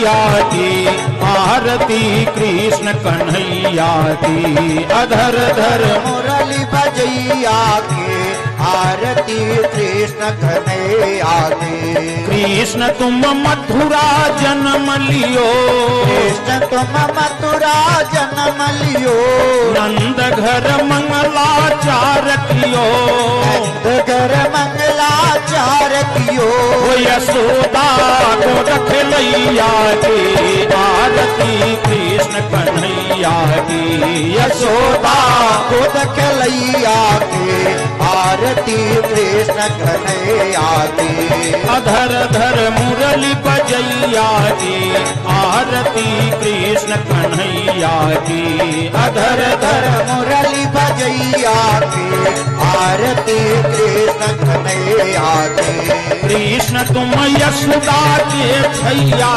बजैया की, आरती कृष्ण कन्हैया की। अधर धर मुरली बजैया की, आरती कृष्ण कन्हैया की। कृष्ण तुम मथुरा जन्म लियो, कृष्ण तुम मथुरा जन्म लियो। नंद घर मंगलाचार कियो, नंद घर मंगलाचार कियो। ओ यशोदा को रखलैया की, आरती कृष्ण कन्हैया की। यशोदा को रखलैया की, आरती कृष्ण कन्हैया की। अधर धर मुरली बजैया की, आरती कृष्ण कन्हैया की। अधर धर मुरली बजैया की, आरती कृष्ण कन्हैया की। कृष्ण तुम यशोदा के छैया,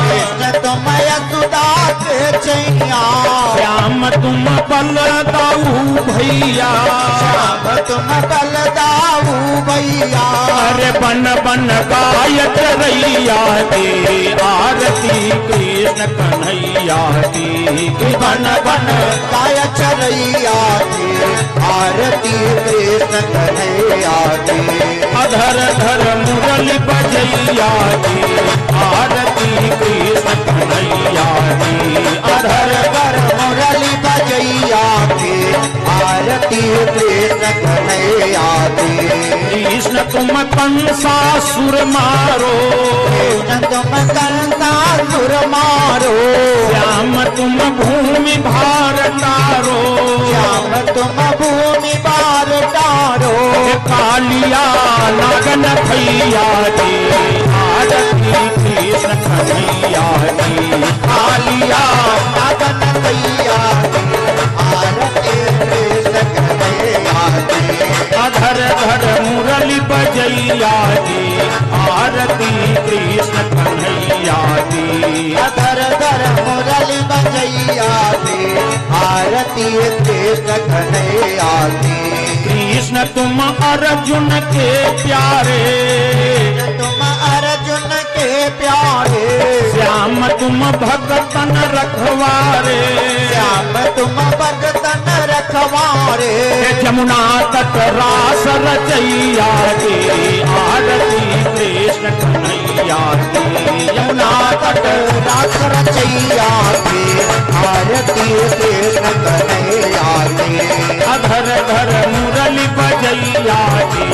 कृष्ण तुम यशोदा के छैया। श्याम तुम बलदाऊ भैया, श्याम तुम बलदाऊ भैया। अरे बन बन गायक रैया की, आरती कृष्ण कन्हैया की। बन बन गायक रैया की, आरती कृष्ण कन्हैया की। अधर धर मुरली बजैया की, आरती कृष्ण कन्हैया की। अधर कर मुरली बजैया की, आरती कृष्ण कन्हैया की। कृष्ण तुम कंसासुर मारो, कृष्ण तुम कंसासुर मारो। श्याम तुम भूमि भार तारो, श्याम तुम भूमि बार तारो। कालिया नागन भैया की, आरती कृष्ण कन्हैया की। कालिया नागन भैया की, आरती कृष्ण कन्हैया की। अधर धर मुरली बजैया की, आरती कृष्ण कन्हैया की। अधर धर मुरली बजैया की, आरती कृष्ण कन्हैया की। कृष्ण तुम अर्जुन के प्यारे, तुम अर्जुन के प्यारे। श्याम तुम भगतन रखवारे, श्याम तुम भगतन रखवारे। जमुना तट रास रचैया की, आरती कृष्ण कन्हैया की। यमुना तट रास रचैया की, आरती कृष्ण कन्हैया की। अधर धर मुरली बजैया की,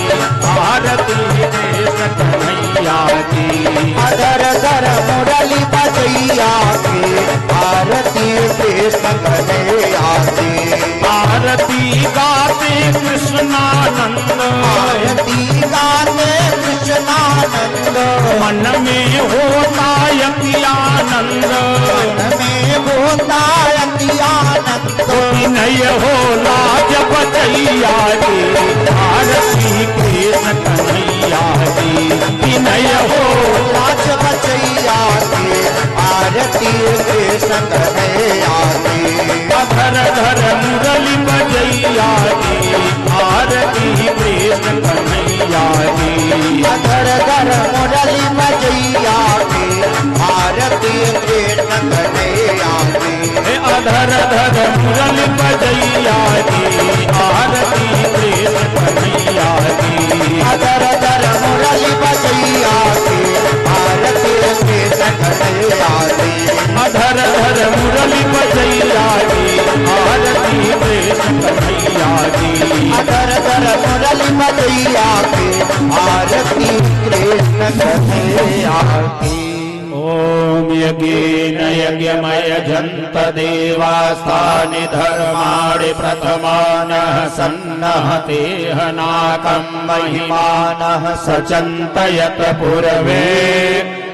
आरती कृष्ण कन्हैया की। अधर धर मुरली बजैया की, आरती कृष्ण कन्हैया की। आरती गाते कृष्णानंद, आरती गाते कृष्णानंद। मन में होता यति आनंद, मन में होता अति आनंद। विनय हो लाज बचैया की, आरती कृष्ण कन्हैया की। विनय हो लाज बचैया की, आरती कृष्ण कन्हैया की। अधर धर मुरली बजैया की, आरती कृष्ण कन्हैया की। अधर धर मुरली बजैया की, आरती कृष्ण कन्हैया की। अधर धर मुरली बजैया की, आरती कृष्ण कन्हैया की। अधर धर मुरली बजैया की, आरती कृष्ण कन्हैया की। अधर धर मुरली बजैया की, आरती कृष्ण कन्हैया की। अधर धर मुरली बजैया की, आरती कृष्ण कन्हैया की। ओम यज्ञेन यज्ञमय जन्त देवास्तानि धर्माणि प्रथमानः सन्नहतेह नाकं महिमानः सचन्तयत पूर्वे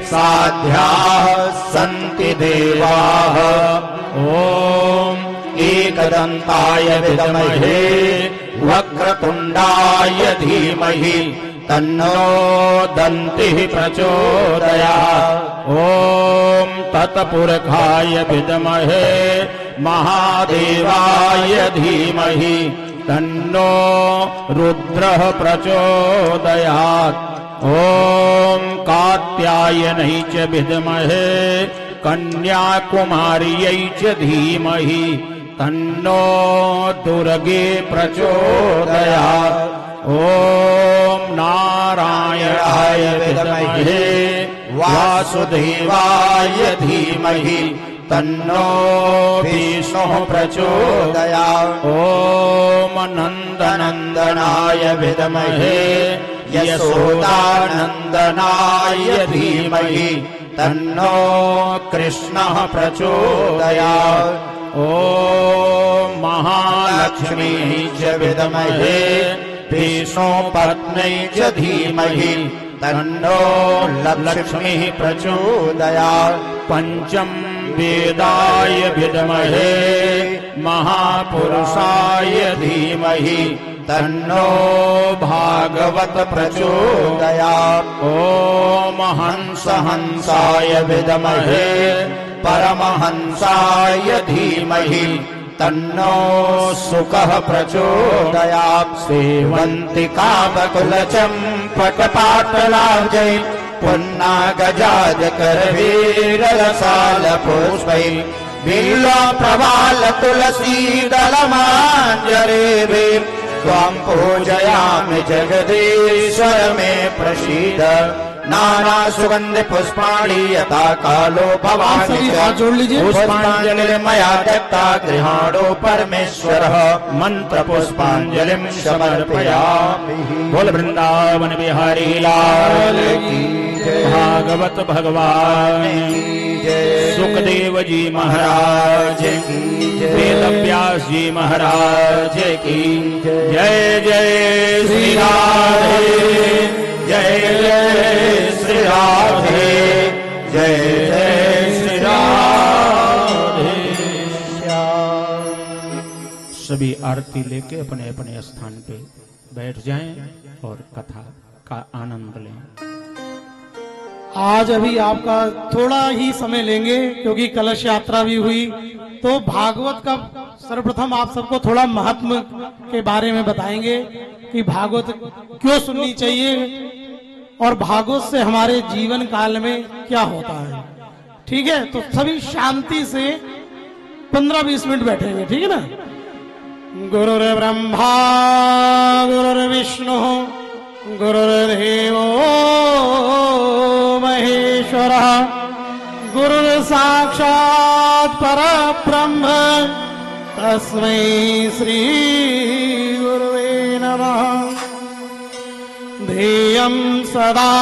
साध्याः सन्ति देवाः। ओम एकदन्ताय विद्महे वक्रतुण्डाय धीमहि तन्नो दन्तिः प्रचोदयात्। ओम तत्पुरुषाय विद्महे महादेवाय धीमहि तन्नो रुद्रः प्रचोदयात्। ॐ कात्यायनै च विद्महे कन्याकुमार्यै च धीमहि तन्नो दुर्गे प्रचोदयात्। ॐ नारायणाय विद्महे वासुदेवाय धीमहि तन्नो विष्णुः प्रचोदयात्। ॐ नन्दनन्दनाय विद्महे यशोदानन्दनाय धीमहि तन्नो कृष्णः प्रचोदयात्। ॐ महालक्ष्मीः च विद्महे विष्णुपत्न्यै च धीमहि तन्नो लक्ष्मीः प्रचोदयात्। पंचम वेदाय विद्महे महापुरुषाय धीमहि तन्नो भागवत प्रचोदयात्। ॐ हंसाय विद्महे परमहंसाय धीमहि तन्नो सुखः प्रचोदयात्। सेवन्तिका बकुलचम्पकपाटलाब्जै पुन्नागजाजकरवीररसालपुष्पै बिल्वप्रवाल तुलसीदलमाञ्जरेभिः त्वां पूजयामि जगदीश्वर मे प्रसीद। नाना सुगंध पुष्पाणि यथा कालो भवानि पुष्पाञ्जलिर्मया दत्ता गृहाणो परमेश्वरः मंत्र पुष्पाञ्जलिं समर्पयामि। बोल वृंदावन बिहारी लाल की जय। भागवत भगवान की जय। सुखदेव जी महाराज की जय। वेदव्यास जी महाराज की जय। जय श्री राधे जय जय श्री राधे जय जय श्री राधे। सभी आरती लेके अपने अपने स्थान पे बैठ जाएं और कथा का आनंद लें। आज अभी आपका थोड़ा ही समय लेंगे क्योंकि कलश यात्रा भी हुई, तो भागवत का सर्वप्रथम आप सबको थोड़ा महत्व के बारे में बताएंगे कि भागवत क्यों सुननी चाहिए और भागवत से हमारे जीवन काल में क्या होता है। ठीक है, तो सभी शांति से 15-20 मिनट बैठेंगे, ठीक है ना। गुरुर्ब्रह्मा गुरुर्विष्णु गुरुर्देवो महेश्वरः गुरुर्साक्षात् परब्रह्म तस्मै श्री गुरुवे नमः। ध्येयं सदा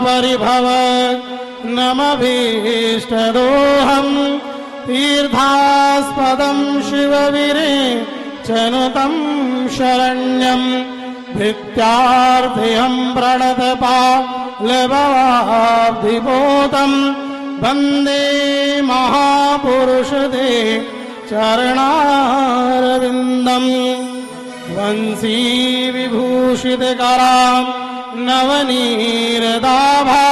परिभवग्नमभीष्टदोहं तीर्थास्पदं शिवविरेचनुतं शरण्यं भृत्यार्थिहं प्रणतपालभवाब्धिपोतं वन्दे महापुरुषते चरणारविन्दम्। वंशी विभूषितकरां नवनीरदाभा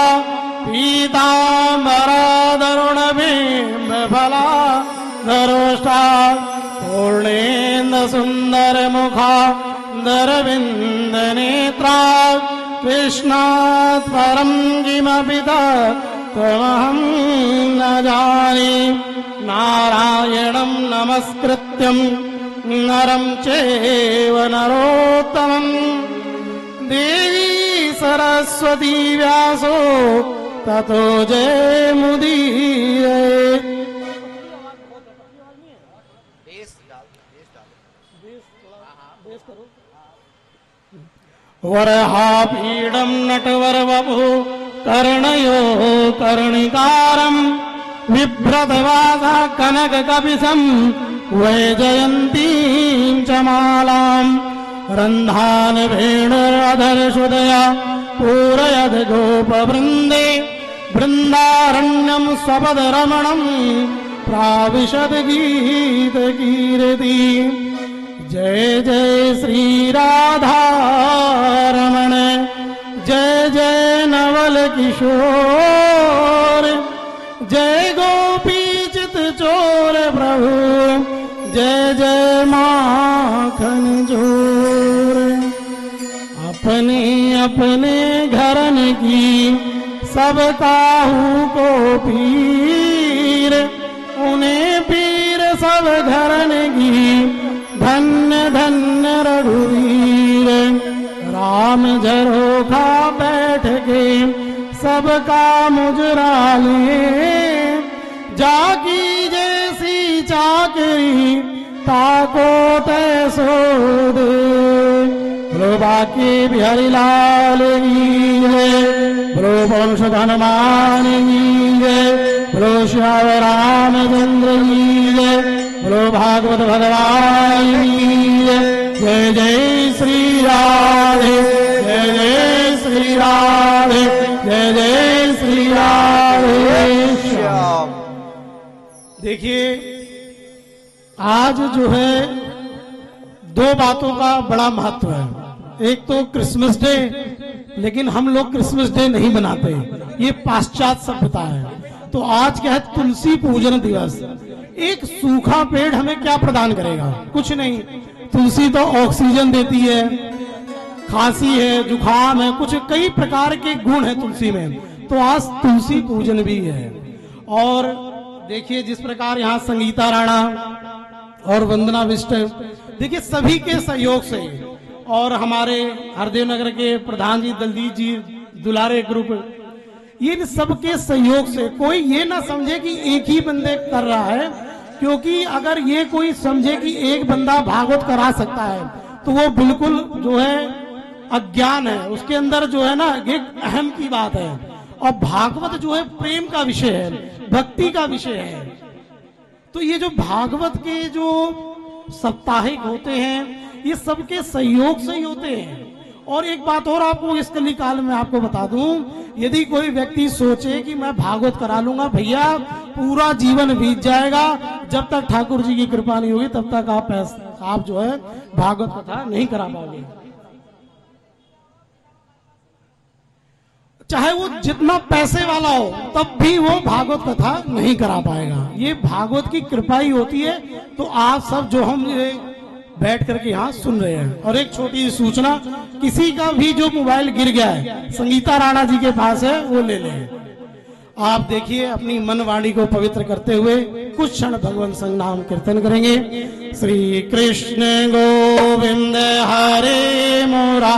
पीताम्बरादरुणबिम्बफलाधरोष्टा पूर्णेन्दुसुन्दरमुखादरविन्दनेत्रा कृष्णात् परं किमपि तमहं न जाने। नारायणं नमस्कृत्यं नरं चैव नरोत्तमं देवी सरस्वती व्यासो ततो जयमुदीरये। वरहापीडं नटवरवपु कर्णयो कर्णिकारं बिभ्रतवासा कनककपिशं वैजयन्तीं च मालां रन्धान वेणुरधरसुदया पूरयद् गोपवृन्दे वृन्दारण्यं स्वपदरमणं प्राविशद् गीतकीर्ति। जय जय श्री राधारमण जय जय नवल किशोर जय गोपीचित चोर प्रभु जय जय माखन जोर। अपनी अपने घरन की, सब काहू को पीर, उन्हें पीर सब घरन की, धन्य धन्य रघुवीर। राम झरोखा बैठ के सबका मुजराले, जाकी जैसी चाकरी ताको तैसो दे। बोलो बाकी बिहारी लाल की जय, बोलो वंश हनुमान की जय, बोलो श्याम रामचंद्र की जय, बोलो भागवत भगवान की जय। जय जय श्री राधे, जय जय श्री राधे, जय जय श्री राधे श्याम। देखिए आज जो है दो बातों का बड़ा महत्व है। एक तो क्रिसमस डे, लेकिन हम लोग क्रिसमस डे नहीं मनाते, ये पाश्चात्य सभ्यता है। तो आज क्या है, तुलसी पूजन दिवस। एक सूखा पेड़ हमें क्या प्रदान करेगा? कुछ नहीं। तुलसी तो ऑक्सीजन देती है, खांसी है, जुखाम है, कुछ कई प्रकार के गुण है तुलसी में। तो आज तुलसी पूजन भी है। और देखिए जिस प्रकार यहाँ संगीता राणा और वंदना विष्ट, देखिए सभी के सहयोग से, और हमारे हरदेव नगर के प्रधान जी दलजीत जी दुलारे ग्रुप, ये सबके सहयोग से, कोई ये ना समझे कि एक ही बंदे कर रहा है, क्योंकि अगर ये कोई समझे कि एक बंदा भागवत करा सकता है तो वो बिल्कुल जो है अज्ञान है। उसके अंदर जो है ना एक अहम की बात है। और भागवत जो है प्रेम का विषय है, भक्ति का विषय है। तो ये जो भागवत के जो साप्ताहिक होते हैं, ये सबके सहयोग से ही होते हैं। और एक बात और आपको इस कली काल में आपको बता दूं, यदि कोई व्यक्ति सोचे कि मैं भागवत करा लूंगा, भैया पूरा जीवन बीत जाएगा, जब तक ठाकुर जी की कृपा नहीं होगी तब तक आप जो है भागवत कथा नहीं करा पाओगे। चाहे वो जितना पैसे वाला हो तब भी वो भागवत कथा नहीं करा पाएगा। ये भागवत की कृपा ही होती है। तो आप सब जो हम ये बैठ करके यहाँ सुन रहे हैं। और एक छोटी सी सूचना, किसी का भी जो मोबाइल गिर गया है, संगीता राणा जी के पास है, वो ले लें। आप देखिए अपनी मन वाणी को पवित्र करते हुए कुछ क्षण भगवान संग नाम कीर्तन करेंगे। श्री कृष्ण गोविंद हरे मोरा,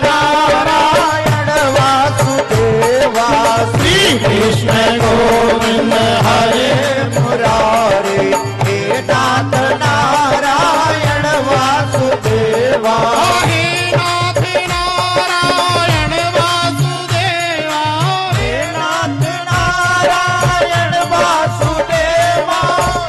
नारायण वासुदेवा, श्री कृष्ण गोविंद हरे मुरारे, हे नाथ नारायण वासुदेवा, हे नाथ नारायण वासुदेवा, हे नाथ नारायण वासुदेवा,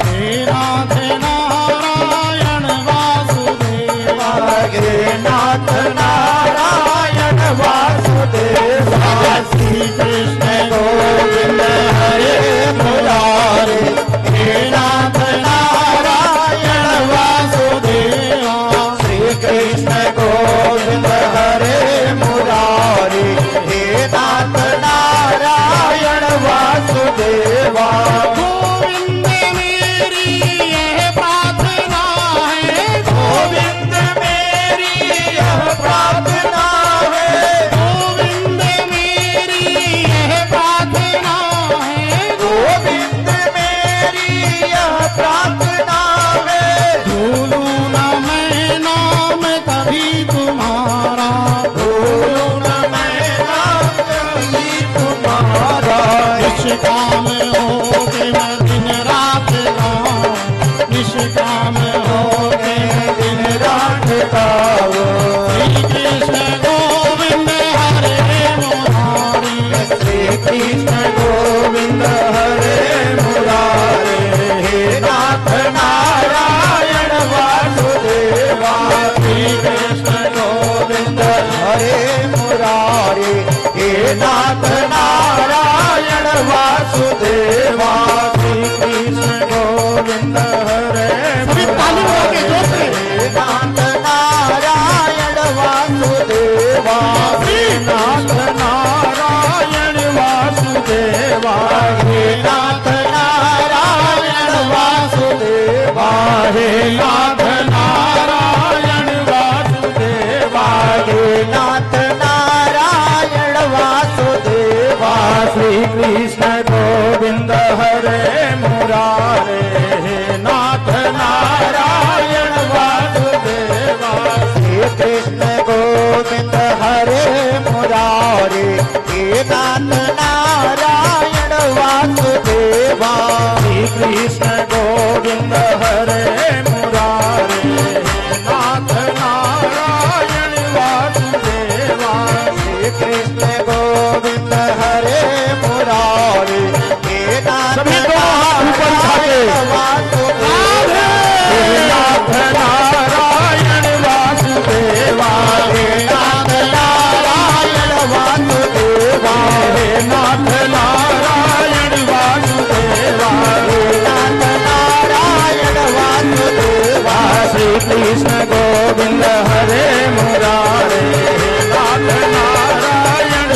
हे नाथ नारायण वासुदेवा, हे नाथ नारायण वासुदेवा। श्री कृष्ण गोविंद हरे मुरारे, हे नाथ नारायण वासुदेवा, श्री कृष्ण गोविंद हरे मुरारी, हे नाथ नारायण वासुदेवा। गोविंद मेरी यह प्रार्थना है, गोविंद मेरी यह प्रार्थना है, गोविंद मेरी यह प्रार्थना है, गोविंद मेरी यह प्रार्थना है। भूलूं न मैं नाम कभी तुम्हारा, भूलूं न मैं नाम कभी तुम्हारा, निष्काम हो के मैं दिन रात गाऊं, निष्काम हो के मैं दिन रात गाओ। श्री कृष्ण गोविंद हरे मुरारी, श्री कृष्ण गोविंद हरे मुरारे, हे नाथ नारायण वासुदेवा, श्री कृष्ण गोविंद हरे मुरारे, हे नाथ नारायण वासुदेवा, श्री कृष्ण गोविंद हरे सभी ताली बजा के जोर से। हे नाथ नारायण वासुदेवा, श्री नाथ नारायण वासुदेवा, हे नाथ नारायण वासुदेवा, हे नाथ नारायण वासुदेवा, हरे मुरारे हे नाथ नारायण वासुदेवा श्री कृष्ण गोविंद हरे मुरारे हे नाथ नारायण वासुदेवा श्री कृष्ण गोविंद हरे मुरारे हे नाथ नारायण वासुदेवा श्री कृष्ण गोविंद हरे मुरारे हे नाथ नारायण वासुदेवा हे नाथ नारायण वासुदेवा हे नाथ नारायण वासुदेवा हे नाथ नारायण वासुदेवा हे नाथ नारायण वासुदेवा श्री कृष्ण गोविंद हरे मुरारे हे नाथ नारायण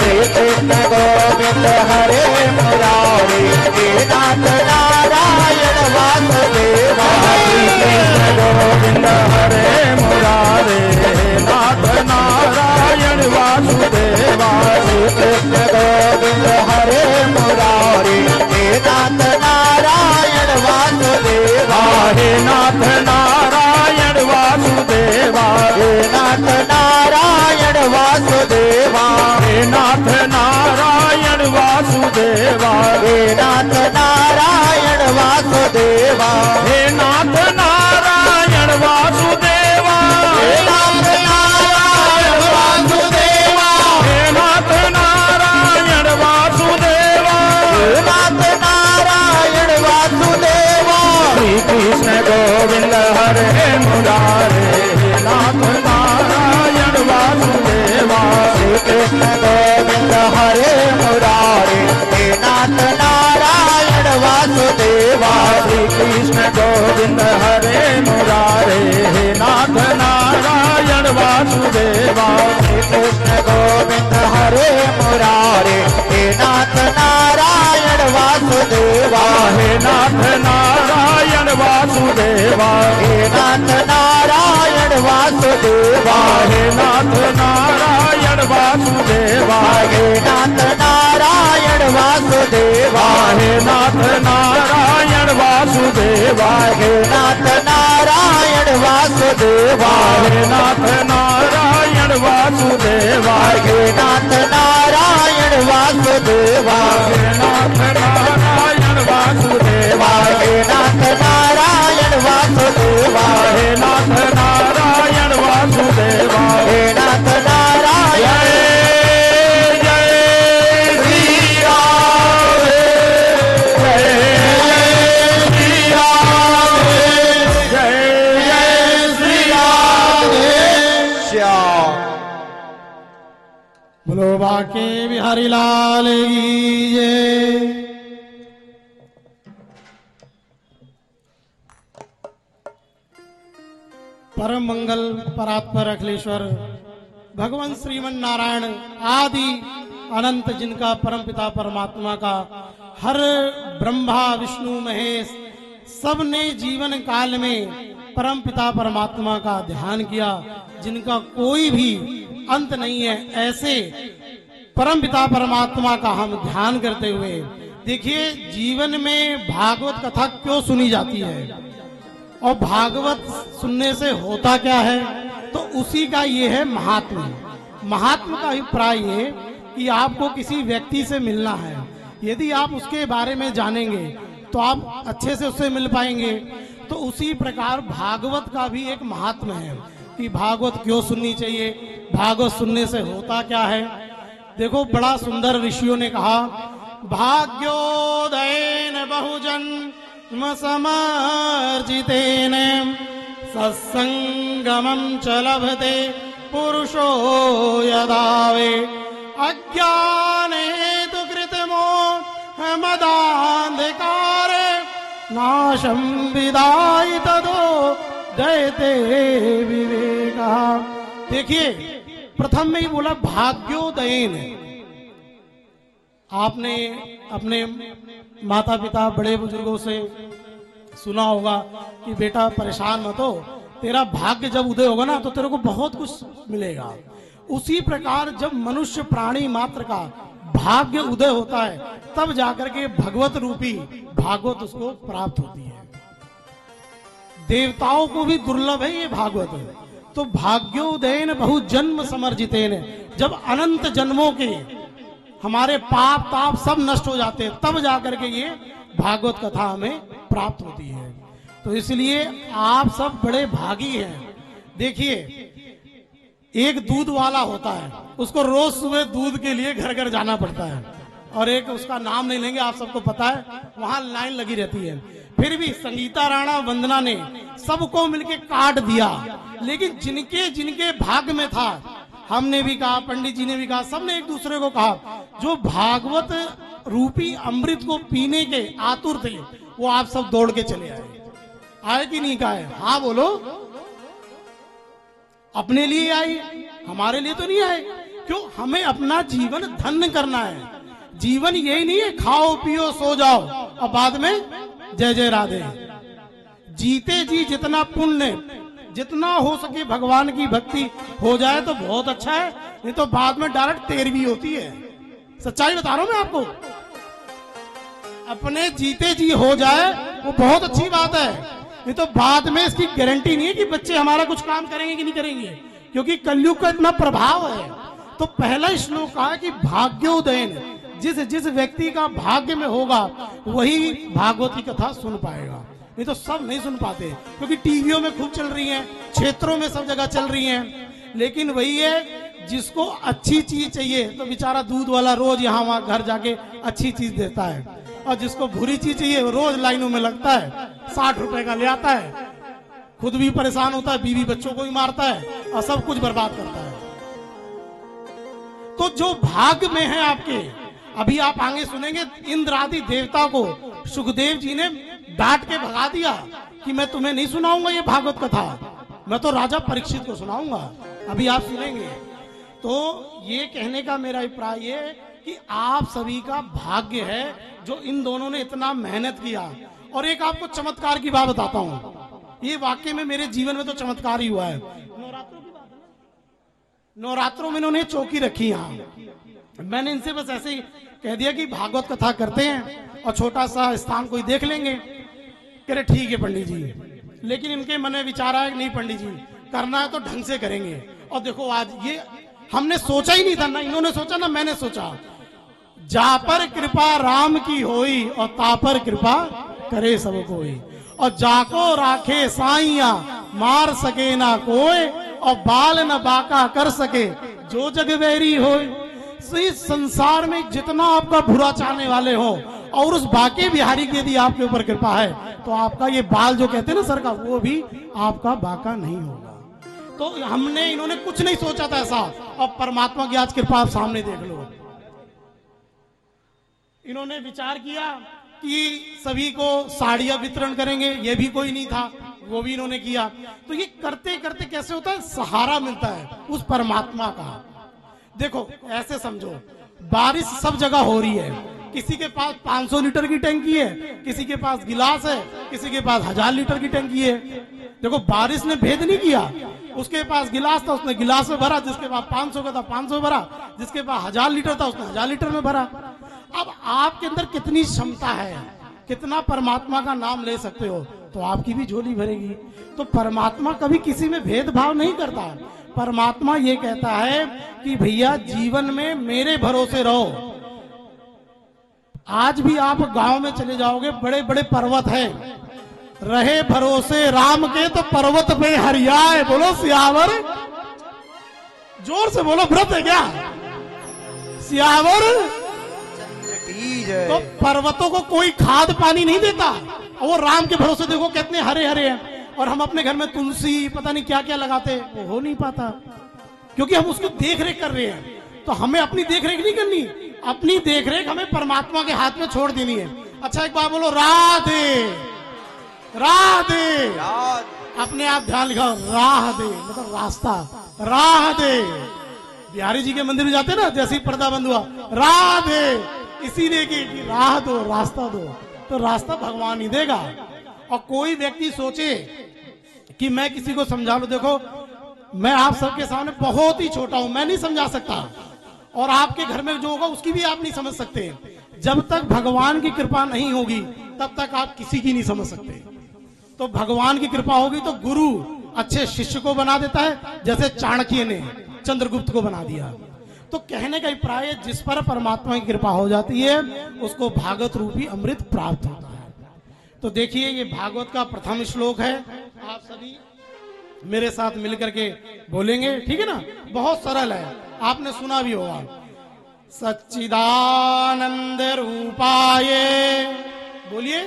श्री कृष्ण गोविंद हरे मुरारे हे नाथ नारायण वासुदेवा श्री कृष्ण गोविंद हरे मुरारे हे नाथ नारायण वासुदेवा श्री कृष्ण गोविंद हरे मुरारे हे नाथ नारायण वासुदेवा हे नाथ नारायण वासुदेवा हे नाथ नारायण वासुदेवा हे नाथ नारायण वासुदेवा हे नाथ नारायण वासुदेवा हे नाथ नारायण वासुदेवा हे नाथ नारायण वासुदेवा हे नाथ नारायण वासुदेवा हे नाथ नारायण वासुदेवा श्री कृष्ण गोविंद हरे मुरारे हे नाथ नारायण वासुदेवा श्री कृष्ण गोविंद हरे मुरारे हे नाथ नारायण वासुदेवा श्री कृष्ण गोविंद हरे मुरारे हे नाथ नारायण वासुदेवा श्री कृष्ण गोविंद हरे मुरारे हे नाथ नारायण वासुदेवा हे नाथ नारायण वासुदेवा हे नाथ नारायण वासुदेवा हे नाथ नारायण वासुदेवा हे नाथ नारायण वासुदेवा हे नाथ नारायण वासुदेवा हे नाथ नारायण वासुदेवा हे नाथ नारायण वासुदेवा हे नाथ नारायण वासुदेवा हे नाथ नारायण वासुदेवा हे नाथ नारायण वासुदेवा हे नाथ नारायण वासुदेवा हे नाथ नारायण जय श्री राम जय श्री राम जय श्री राम श्याम बोलो बाके बिहारी लाल की जय। परम मंगल परात्पर अखिलेश्वर भगवान श्रीमन नारायण आदि अनंत जिनका परम पिता परमात्मा का हर ब्रह्मा विष्णु महेश सब ने जीवन काल में परम पिता परमात्मा का ध्यान किया, जिनका कोई भी अंत नहीं है, ऐसे परम पिता परमात्मा का हम ध्यान करते हुए देखिए जीवन में भागवत कथा क्यों सुनी जाती है और भागवत सुनने से होता क्या है, तो उसी का ये है महात्म्य। महात्मा का अभिप्राय ये कि आपको किसी व्यक्ति से मिलना है, यदि आप उसके बारे में जानेंगे तो आप अच्छे से उससे मिल पाएंगे। तो उसी प्रकार भागवत का भी एक महात्मा है कि भागवत क्यों सुननी चाहिए, भागवत सुनने से होता क्या है। देखो बड़ा सुंदर ऋषियों ने कहा, भाग्योदयेन बहुजन समर्जितेन सत्संगमं च लभते पुरुषो यदावे अज्ञाने तु कृतमो मदान्धकारे नाशं विदाय तदो दयते विवेका। देखिए प्रथम में ही बोला भाग्योदयेन। आपने अपने माता पिता बड़े बुजुर्गों से सुना होगा कि बेटा परेशान मत हो, तेरा भाग्य जब उदय होगा ना तो तेरे को बहुत कुछ मिलेगा। उसी प्रकार जब मनुष्य प्राणी मात्र का भाग्य उदय होता है, तब जाकर के भगवत रूपी भागवत उसको प्राप्त होती है। देवताओं को भी दुर्लभ है ये भागवत। तो भाग्योदयन बहु जन्म समर्जितेन, जब अनंत जन्मों के हमारे पाप ताप सब नष्ट हो जाते हैं, तब जाकर के ये भागवत कथा हमें प्राप्त होती है। तो इसलिए आप सब बड़े भागी हैं। देखिए, एक दूध वाला होता है, उसको रोज सुबह दूध के लिए घर घर जाना पड़ता है, और एक उसका नाम नहीं लेंगे, आप सबको पता है, वहां लाइन लगी रहती है। फिर भी संगीता राणा वंदना ने सबको मिलके काट दिया, लेकिन जिनके जिनके भाग्य में था, हमने भी कहा, पंडित जी ने भी कहा, सबने एक दूसरे को कहा, जो भागवत रूपी अमृत को पीने के आतुर थे, वो आप सब दौड़ के चले आए कि नहीं? कहा है हाँ बोलो। अपने लिए आए, हमारे लिए तो नहीं आए। क्यों? हमें अपना जीवन धन्य करना है। जीवन यही नहीं है खाओ पियो सो जाओ और बाद में जय जय राधे। जीते जी जितना पुण्य, जितना हो सके भगवान की भक्ति हो जाए तो बहुत अच्छा है, नहीं तो बाद में डायरेक्ट तेरवी होती है। सच्चाई बता रहा हूं मैं आपको। अपने जीते जी हो जाए वो बहुत अच्छी बात है, नहीं तो बाद में इसकी गारंटी नहीं है कि बच्चे हमारा कुछ काम करेंगे कि नहीं करेंगे, क्योंकि कलयुग का इतना प्रभाव है। तो पहला श्लोक कहा कि भाग्योदयन, जिस जिस व्यक्ति का भाग्य में होगा वही भागवत की कथा सुन पाएगा, नहीं तो सब नहीं सुन पाते, क्योंकि टीवियों में खूब चल रही हैं, क्षेत्रों में सब जगह चल रही हैं। लेकिन वही है, जिसको अच्छी चीज चाहिए तो बेचारा दूध वाला रोज यहाँ वहां घर जाके अच्छी चीज देता है, और जिसको बुरी चीज चाहिए वो रोज लाइनों में लगता है, 60 रुपए का ले आता है, खुद भी परेशान होता है, बीवी बच्चों को भी मारता है और सब कुछ बर्बाद करता है। तो जो भाग्य में है आपके, अभी आप आगे सुनेंगे, इंद्र आदि देवता को सुखदेव जी ने डांट के भगा दिया कि मैं तुम्हें नहीं सुनाऊंगा ये भागवत कथा, मैं तो राजा परीक्षित को सुनाऊंगा। अभी आप सुनेंगे। तो ये कहने का मेरा अभिप्राय ये कि आप सभी का भाग्य है जो इन दोनों ने इतना मेहनत किया। और एक आपको चमत्कार की बात बताता हूँ, ये वाकई में मेरे जीवन में तो चमत्कार ही हुआ है। नवरात्रों में इन्होंने चौकी रखी यहाँ, मैंने इनसे बस ऐसे ही कह दिया कि भागवत कथा करते हैं और छोटा सा स्थान कोई देख लेंगे। कह रहे ठीक है पंडित जी, लेकिन इनके मन में विचार आया कि नहीं पंडित जी, करना है तो ढंग से करेंगे। और देखो आज ये हमने सोचा ही नहीं था, ना इन्होंने सोचा ना मैंने सोचा। जा पर कृपा राम की होई और ता पर कृपा करे सब कोई, और जाको राखे साइया मार सके ना कोई, और बाल न बाका कर सके जो जगवेरी होए। तो इस संसार में जितना आपका बुरा चाहने वाले हो, और उस बाके बिहारी की यदि आपके ऊपर कृपा है, तो आपका ये बाल जो कहते हैं ना सर का, वो भी आपका बाका नहीं होगा। तो हमने इन्होंने कुछ नहीं सोचा था ऐसा, और परमात्मा की आज कृपा आप सामने देख लो। इन्होंने विचार किया कि सभी को साड़ियां वितरण करेंगे, ये भी कोई नहीं था, वो भी इन्होंने किया। तो ये करते करते कैसे होता है, सहारा मिलता है उस परमात्मा का। देखो ऐसे समझो, बारिश सब जगह हो रही है, किसी के पास 500 लीटर की टंकी है, किसी के पास गिलास है, किसी के पास 1000 लीटर की टंकी है। देखो बारिश ने भेद नहीं किया, उसके पास गिलास था उसने गिलास में भरा, जिसके पास 500 का था 500 भरा, जिसके पास 1000 लीटर था उसने 1000 लीटर में भरा। अब आपके अंदर कितनी क्षमता है, कितना परमात्मा का नाम ले सकते हो, तो आपकी भी झोली भरेगी। तो परमात्मा कभी किसी में भेदभाव नहीं करता। परमात्मा ये कहता है कि भैया जीवन में मेरे भरोसे रहो। आज भी आप गांव में चले जाओगे, बड़े बड़े पर्वत है, रहे भरोसे राम के तो पर्वत पे हरियाए। बोलो सियावर, जोर से बोलो, व्रत है क्या सियावर? तो पर्वतों को कोई खाद पानी नहीं देता, और वो राम के भरोसे देखो कितने हरे हरे हैं। और हम अपने घर में तुलसी पता नहीं क्या क्या लगाते, वो हो नहीं पाता, क्योंकि हम उसकी देख रेख कर रहे हैं। तो हमें अपनी देख रेख नहीं करनी, अपनी देख रेख हमें परमात्मा के हाथ में छोड़ देनी है। अच्छा एक बार बोलो राधे राधे, अपने आप ध्यान लिखाओ, राह दे मतलब रास्ता, राह दे। बिहारी जी के मंदिर में जाते ना, जैसे ही पर्दा बंद हुआ राह दे, इसीलिए कि राह दो, रास्ता दो, तो रास्ता भगवान ही देगा। और कोई व्यक्ति सोचे कि मैं किसी को समझा लूं, देखो मैं आप सबके सामने बहुत ही छोटा हूं, मैं नहीं समझा सकता, और आपके घर में जो होगा उसकी भी आप नहीं समझ सकते। जब तक भगवान की कृपा नहीं होगी तब तक आप किसी की नहीं समझ सकते। तो भगवान की कृपा होगी तो गुरु अच्छे शिष्य को बना देता है, जैसे चाणक्य ने चंद्रगुप्त को बना दिया। तो कहने का अभिप्राय है, जिस पर परमात्मा की कृपा हो जाती है उसको भागवत रूपी अमृत प्राप्त होता है। तो देखिए ये भागवत का प्रथम श्लोक है, आप सभी मेरे साथ मिलकर के बोलेंगे, ठीक है ना। बहुत सरल है, आपने सुना भी होगा। सच्चिदानंद रूपाय, बोलिए,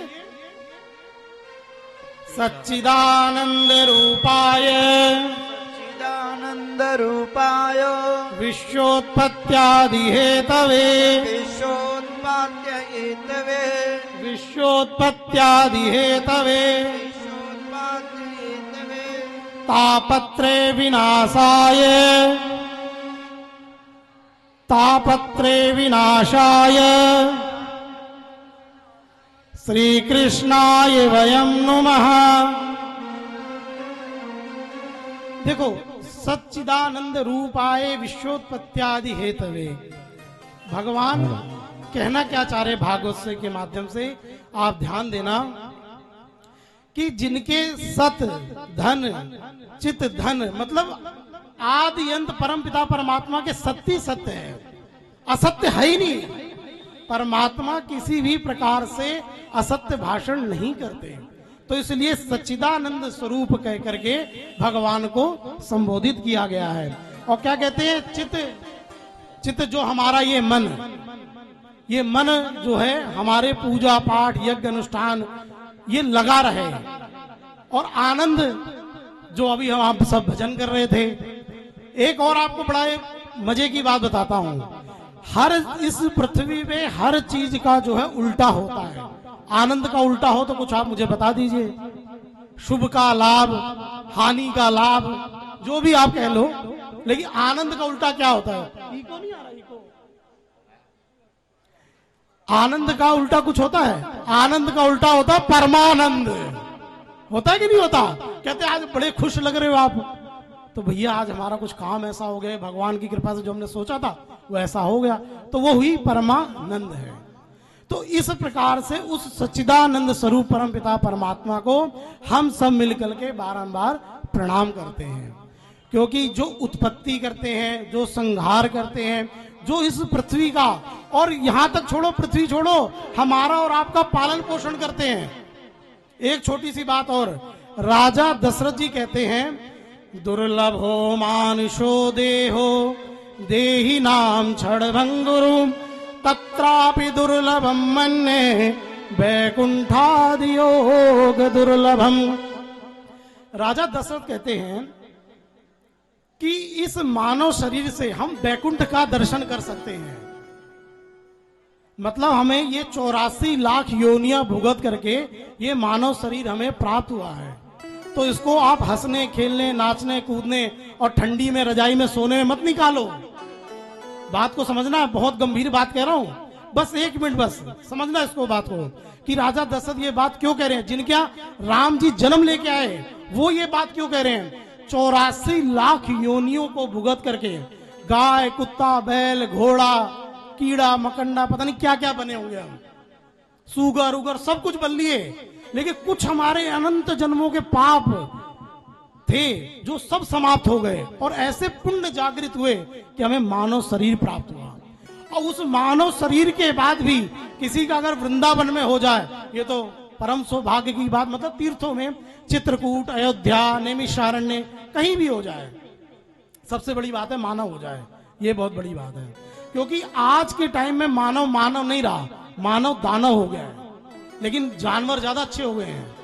सच्चिदानंद रूपाय चिदानंद रूपाय विश्वोत्पत्त्यादि हेतवे विश्वोत्पाद्य हेतवे विश्वोत्पत्त्यादि हेतवे विश्वोत्पाद्य हेतवे तापत्रे विनाशाय तापत्रे विनाशाय श्री कृष्णाय वयं नुमः। देखो, सच्चिदानंद रूपाय विश्वोत्पत्त्यादि हेतवे, भगवान कहना क्या चाह रहे भागवत से के माध्यम से, आप ध्यान देना कि जिनके सत धन चित धन, मतलब आदि अंत परम पिता परमात्मा के सत्य सत्य है, असत्य है ही नहीं। परमात्मा किसी भी प्रकार से असत्य भाषण नहीं करते, तो इसलिए सच्चिदानंद स्वरूप कह करके भगवान को संबोधित किया गया है। और क्या कहते हैं, चित्त जो हमारा ये मन जो है हमारे पूजा पाठ यज्ञ अनुष्ठान ये लगा रहे, और आनंद जो अभी हम आप सब भजन कर रहे थे। एक और आपको बड़ा मजे की बात बताता हूं, हर इस पृथ्वी में हर चीज का जो है उल्टा होता है। आनंद का उल्टा हो तो कुछ आप मुझे बता दीजिए। शुभ का लाभ, हानि का लाभ, जो भी आप कह लो, लेकिन आनंद का उल्टा क्या होता है? इको नहीं आ रहा, इको। आनंद का उल्टा कुछ होता है? आनंद का उल्टा होता है परमानंद। होता है कि नहीं होता? कहते हैं आज बड़े खुश लग रहे हो आप, तो भैया आज हमारा कुछ काम ऐसा हो गया, भगवान की कृपा से जो हमने सोचा था वो ऐसा हो गया, तो वो हुई परमानंद है। तो इस प्रकार से उस सच्चिदानंद स्वरूप परम पिता परमात्मा को हम सब मिलकर के बारंबार प्रणाम करते हैं, क्योंकि जो उत्पत्ति करते हैं, जो संहार करते हैं, जो इस पृथ्वी का, और यहां तक छोड़ो, पृथ्वी छोड़ो, हमारा और आपका पालन पोषण करते हैं। एक छोटी सी बात और, राजा दशरथ जी कहते हैं, दुर्लभो मानुषो देहो देहि नाम क्षणभंगुरु तत्रापि दुर्लभम मन्ये वैकुंठादि योग दुर्लभम। राजा दशरथ कहते हैं कि इस मानव शरीर से हम वैकुंठ का दर्शन कर सकते हैं। मतलब हमें ये 84 लाख योनियां भुगत करके ये मानव शरीर हमें प्राप्त हुआ है, तो इसको आप हंसने खेलने नाचने कूदने और ठंडी में रजाई में सोने में मत निकालो। बात को समझना, बहुत गंभीर बात कह रहा हूं, बस एक मिनट बस समझना इसको, बात को, कि राजा दशरथ ये बात क्यों कह रहे हैं। जिनके राम जी जन्म लेके आए वो ये बात क्यों कह रहे हैं। 84 लाख योनियों को भुगत करके गाय कुत्ता बैल घोड़ा कीड़ा मकंडा पता नहीं क्या क्या बने होंगे हम, सुगर उगर सब कुछ बन लिए, लेकिन कुछ हमारे अनंत जन्मों के पाप थे जो सब समाप्त हो गए, और ऐसे पुण्य जागृत हुए कि हमें मानव शरीर प्राप्त हुआ। और उस मानव शरीर के बाद भी किसी का अगर वृंदावन में हो जाए, ये तो परम सौभाग्य की बात, मतलब तीर्थों में चित्रकूट अयोध्या नैमिषारण्य कहीं भी हो जाए, सबसे बड़ी बात है मानव हो जाए, ये बहुत बड़ी बात है। क्योंकि आज के टाइम में मानव मानव नहीं रहा, मानव दानव हो गया है, लेकिन जानवर ज्यादा अच्छे हो गए हैं।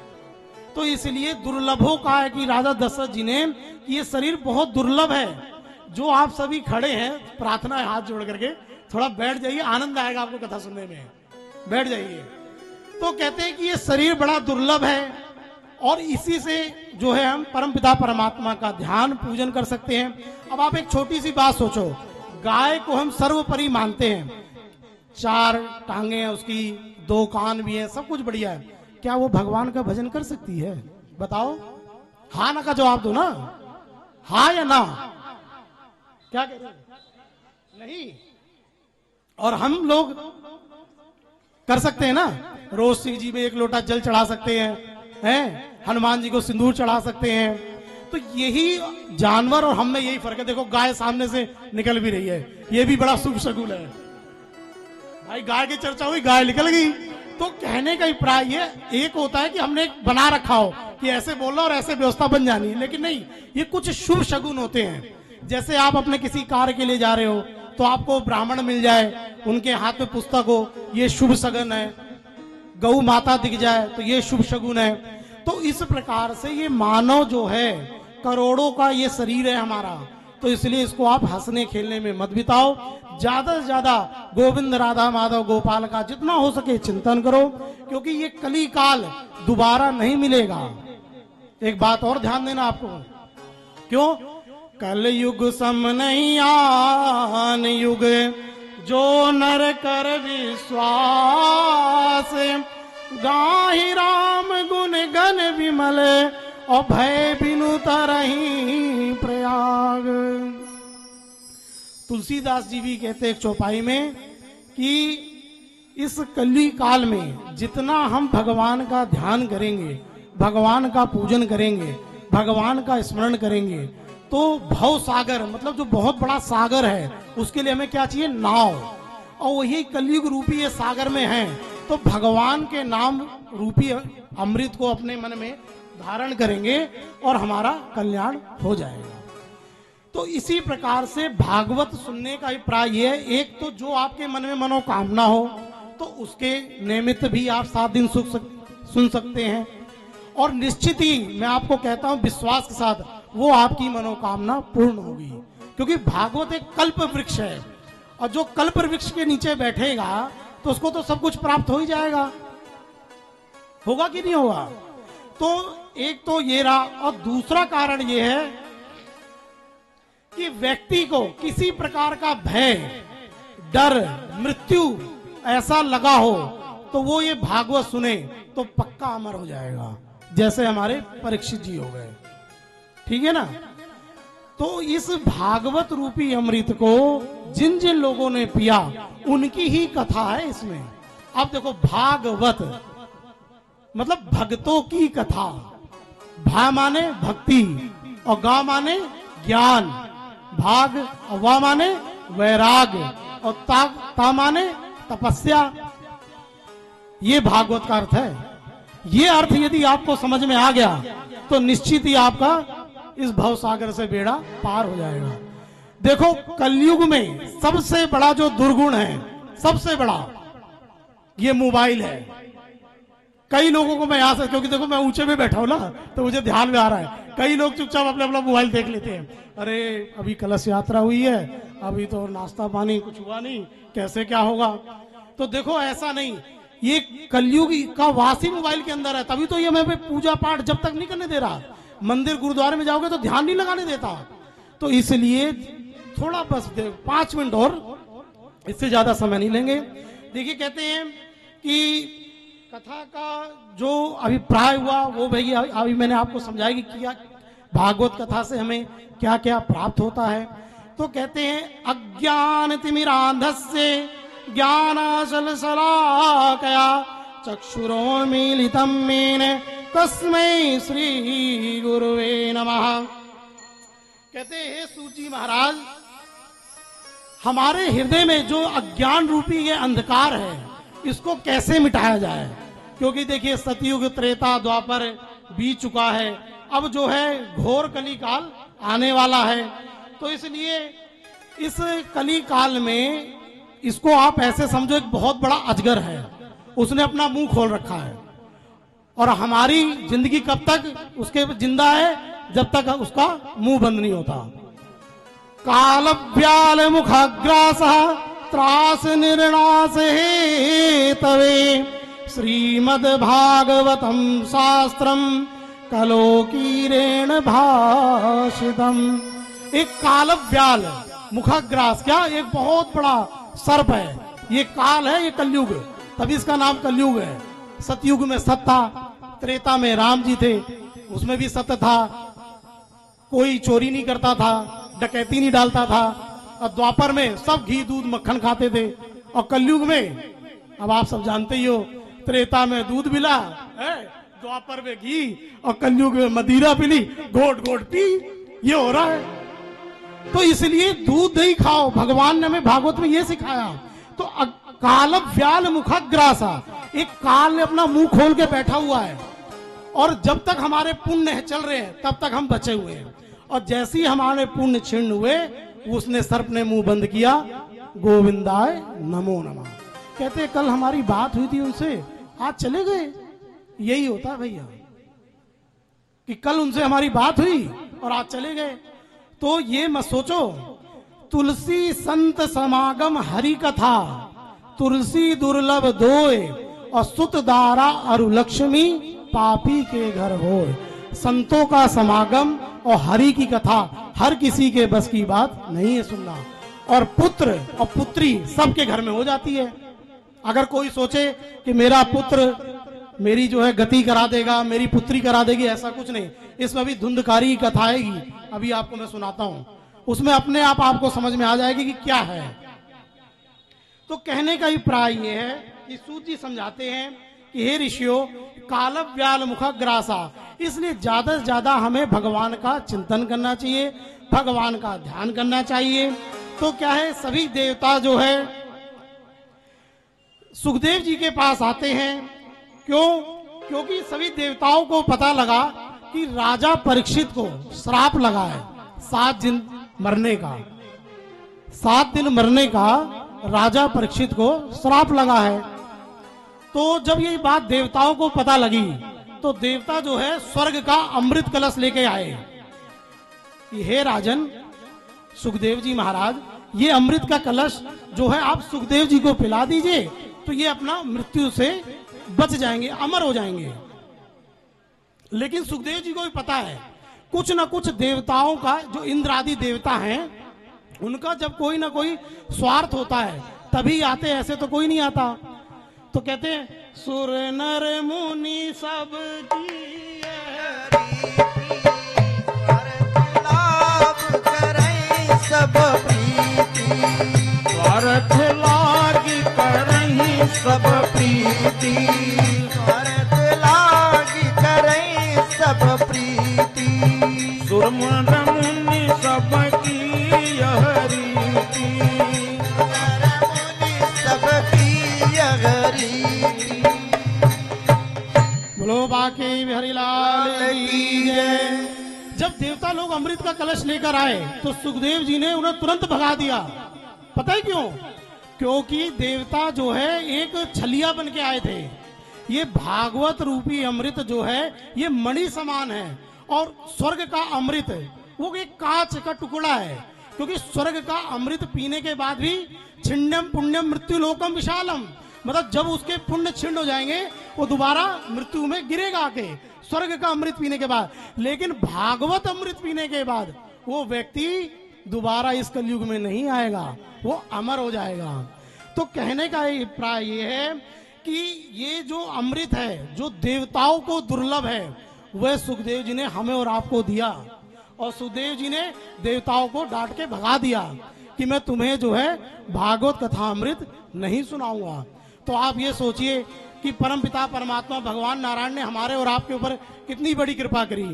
तो इसलिए दुर्लभों का है कि राजा दशरथ जी ने कि ये शरीर बहुत दुर्लभ है। जो आप सभी खड़े हैं, प्रार्थना है हाथ जोड़ करके थोड़ा बैठ जाइए, आनंद आएगा आपको कथा सुनने में, बैठ जाइए। तो कहते हैं कि ये शरीर बड़ा दुर्लभ है, और इसी से जो है हम परमपिता परमात्मा का ध्यान पूजन कर सकते हैं। अब आप एक छोटी सी बात सोचो, गाय को हम सर्वोपरि मानते हैं, 4 टांगे हैं उसकी, 2 कान भी है, सब कुछ बढ़िया है, क्या वो भगवान का भजन कर सकती है? बताओ, हाँ ना का जवाब दो ना, हाँ या ना, क्या कह रहे? नहीं, और हम लोग कर सकते हैं ना, रोज शिव जी में एक लोटा जल चढ़ा सकते हैं, हनुमान जी को सिंदूर चढ़ा सकते हैं। तो यही जानवर और हम में यही फर्क है। देखो गाय सामने से निकल भी रही है, ये भी बड़ा शुभ शगुन है भाई। गाय की चर्चा हुई, गाय निकल गई। तो कहने का अभिप्राय ये एक होता है कि हमने एक बना रखा हो कि ऐसे बोलना और ऐसे व्यवस्था बन जानी है, लेकिन नहीं, ये कुछ शुभ शगुन होते हैं। जैसे आप अपने किसी कार्य के लिए जा रहे हो तो आपको ब्राह्मण मिल जाए, उनके हाथ में पुस्तक हो, ये शुभ शगुन है। गौ माता दिख जाए तो ये शुभ शगुन है। तो इस प्रकार से ये मानव जो है, करोड़ों का ये शरीर है हमारा, तो इसलिए इसको आप हंसने खेलने में मत बिताओ। ज्यादा से ज्यादा गोविंद राधा माधव गोपाल का जितना हो सके चिंतन करो, क्योंकि ये कली काल दोबारा नहीं मिलेगा। एक बात और ध्यान देना आपको, क्यों? कल युग सम नहीं आन युग, जो नर कर विश्वास, गाहि राम गुण गण विमल, और भय बिनु तरही प्रयाग। तुलसीदास जी भी कहते एक चौपाई में कि इस कली काल में जितना हम भगवान का ध्यान करेंगे, भगवान का पूजन करेंगे, भगवान का स्मरण करेंगे, तो भव सागर मतलब जो बहुत बड़ा सागर है, उसके लिए हमें क्या चाहिए? नाव। और वही कलयुग रूपी ये सागर में है, तो भगवान के नाम रूपी अमृत को अपने मन में धारण करेंगे और हमारा कल्याण हो जाएगा। तो इसी प्रकार से भागवत सुनने का अभिप्राय यह है, एक तो जो आपके मन में मनोकामना हो तो उसके निमित्त भी आप 7 दिन सुन सकते हैं, और निश्चित ही मैं आपको कहता हूं विश्वास के साथ वो आपकी मनोकामना पूर्ण होगी। क्योंकि भागवत एक कल्प वृक्ष है, और जो कल्प वृक्ष के नीचे बैठेगा तो उसको तो सब कुछ प्राप्त हो ही जाएगा। होगा कि नहीं होगा? तो एक तो ये रहा, और दूसरा कारण ये है कि व्यक्ति को किसी प्रकार का भय, डर, मृत्यु ऐसा लगा हो तो वो ये भागवत सुने तो पक्का अमर हो जाएगा, जैसे हमारे परीक्षित जी हो गए। ठीक है ना? तो इस भागवत रूपी अमृत को जिन जिन लोगों ने पिया उनकी ही कथा है इसमें। अब देखो, भागवत मतलब भक्तों की कथा। भा माने भक्ति, और गा माने ज्ञान, भाग और वा माने वैराग, और ता माने तपस्या। ये भागवत का अर्थ है। ये अर्थ यदि आपको समझ में आ गया तो निश्चित ही आपका इस भव सागर से बेड़ा पार हो जाएगा। देखो, कलयुग में सबसे बड़ा जो दुर्गुण है, सबसे बड़ा, ये मोबाइल है। कई लोगों को मैं यहां से, क्योंकि देखो मैं ऊंचे में बैठा हूं ना, तो मुझे ध्यान में आ रहा है, कई लोग चुपचाप अपने अपना मोबाइल देख लेते हैं। अरे अभी कलश यात्रा हुई है, अभी तो नाश्ता पानी कुछ हुआ नहीं, कैसे क्या होगा? तो देखो ऐसा नहीं, ये कलयुग का वासी मोबाइल के अंदर है, तभी तो ये हमें पूजा पाठ जब तक नहीं करने दे रहा। मंदिर गुरुद्वारे में जाओगे तो ध्यान नहीं लगाने देता। तो इसलिए थोड़ा बस 5 मिनट और, इससे ज्यादा समय नहीं लेंगे। देखिए, कहते हैं कि कथा का जो अभिप्राय हुआ वो भाई अभी मैंने आपको समझाया कि क्या भागवत कथा से हमें क्या क्या प्राप्त होता है। तो कहते हैं, अज्ञान तिमिरांधस्य ज्ञानाचल शलाकया चक्षुरोन्मीलितं मेन तस्मै श्री गुरुवे नमः। कहते हैं, सूत जी महाराज, हमारे हृदय में जो अज्ञान रूपी ये अंधकार है, इसको कैसे मिटाया जाए? क्योंकि देखिए, सतयुग, त्रेता, द्वापर बीत चुका है, अब जो है घोर कली काल आने वाला है। तो इसलिए इस कली काल में इसको आप ऐसे समझो, एक बहुत बड़ा अजगर है, उसने अपना मुंह खोल रखा है, और हमारी जिंदगी कब तक उसके जिंदा है? जब तक उसका मुंह बंद नहीं होता। काल व्याल मुखाग्रास त्रास निर्णास हेतवे श्रीमद् भागवतम शास्त्रम कलोकीरेण भाषितम। एक काल व्याल मुखाग्रास, क्या एक बहुत बड़ा सर्प है। ये काल है, ये कलयुग, तभी इसका नाम कलयुग है। सतयुग में सत्य था, त्रेता में राम जी थे, उसमें भी सत्य था, कोई चोरी नहीं करता था, डकैती नहीं डालता था, और द्वापर में सब घी दूध मक्खन खाते थे, और कलयुग में अब आप सब जानते ही हो, त्रेता में दूध मिला है, द्वापर में घी, और कलयुग में मदिरा पिली, घोट घोट पी, ये हो रहा है। तो इसलिए दूध दही खाओ, भगवान ने हमें भागवत में ये सिखाया। तो काल व्याल मुखग्रासा, एक काल ने अपना मुंह खोल के बैठा हुआ है, और जब तक हमारे पुण्य चल रहे हैं तब तक हम बचे हुए हैं, और जैसे ही हमारे पुण्य छिन्न हुए उसने सर्प ने मुंह बंद किया, गोविंदाय नमो नमः। कहते कल हमारी बात हुई थी उनसे, आज चले गए। यही होता है भैया कि कल उनसे हमारी बात हुई और आज चले गए। तो ये मत सोचो, तुलसी संत समागम हरि कथा, तुलसी दुर्लभ दोय, और सुत दारा अरु लक्ष्मी पापी के घर होय। संतों का समागम और हरि की कथा हर किसी के बस की बात नहीं है सुनना, और पुत्र और पुत्री सबके घर में हो जाती है। अगर कोई सोचे कि मेरा पुत्र मेरी जो है गति करा देगा, मेरी पुत्री करा देगी, ऐसा कुछ नहीं। इसमें अभी धुंधकारी की कथा आएगी, अभी आपको मैं सुनाता हूं, उसमें अपने आप आपको समझ में आ जाएगी कि क्या है। तो कहने का अभिप्राय ये है कि सूत जी समझाते हैं कि हे ऋषियों, कालव व्याल मुखग्रासा, इसलिए ज्यादा से ज्यादा हमें भगवान का चिंतन करना चाहिए, भगवान का ध्यान करना चाहिए। तो क्या है, सभी देवता जो है सुखदेव जी के पास आते हैं। क्यों? क्योंकि सभी देवताओं को पता लगा कि राजा परीक्षित को श्राप लगा है 7 दिन मरने का, 7 दिन मरने का राजा परीक्षित को श्राप लगा है। तो जब ये बात देवताओं को पता लगी तो देवता जो है स्वर्ग का अमृत कलश लेके आए। हे राजन सुखदेव जी महाराज, ये अमृत का कलश जो है आप सुखदेव जी को पिला दीजिए, तो ये अपना मृत्यु से बच जाएंगे, अमर हो जाएंगे। लेकिन सुखदेव जी को भी पता है कुछ ना कुछ देवताओं का, जो इंद्र आदि देवता हैं, उनका जब कोई ना कोई स्वार्थ होता है तभी आते, ऐसे तो कोई नहीं आता। तो कहते हैं सुर नर मुनि सब की लाभ करें सब प्रीति, स्वार्थ लाग करहीं सब प्रीति, स्वार्थ लाग करें सब प्रीति, सुर नर मुनि सब की यह रीति, नर मुनि सब की यह रीति। बोलो बाके हरिलाल की जय। जब देवता लोग अमृत का कलश लेकर आए तो सुखदेव जी ने उन्हें तुरंत भगा दिया। पता है क्यों? क्योंकि देवता जो है एक छलिया बन के आए थे। ये भागवत रूपी अमृत जो है ये मणि समान है, और स्वर्ग का अमृत वो एक कांच का टुकड़ा है। क्योंकि स्वर्ग का अमृत पीने के बाद भी छिन्नम पुण्यम मृत्यु लोकम विशालम, मतलब जब उसके पुण्य छिन्न हो जाएंगे वो दोबारा मृत्यु में गिरेगा आके, स्वर्ग का अमृत पीने के बाद। लेकिन भागवत अमृत पीने के बाद वो व्यक्ति दोबारा इस कलयुग में नहीं आएगा, वो अमर हो जाएगा। तो कहने का अभिप्राय ये है कि ये जो अमृत है जो देवताओं को दुर्लभ है, वह सुखदेव जी ने हमें और आपको दिया, और सुखदेव जी ने देवताओं को डांट के भगा दिया कि मैं तुम्हें जो है भागवत कथा अमृत नहीं सुनाऊंगा। तो आप ये सोचिए कि परमपिता परमात्मा भगवान नारायण ने हमारे और आपके ऊपर कितनी बड़ी कृपा करी।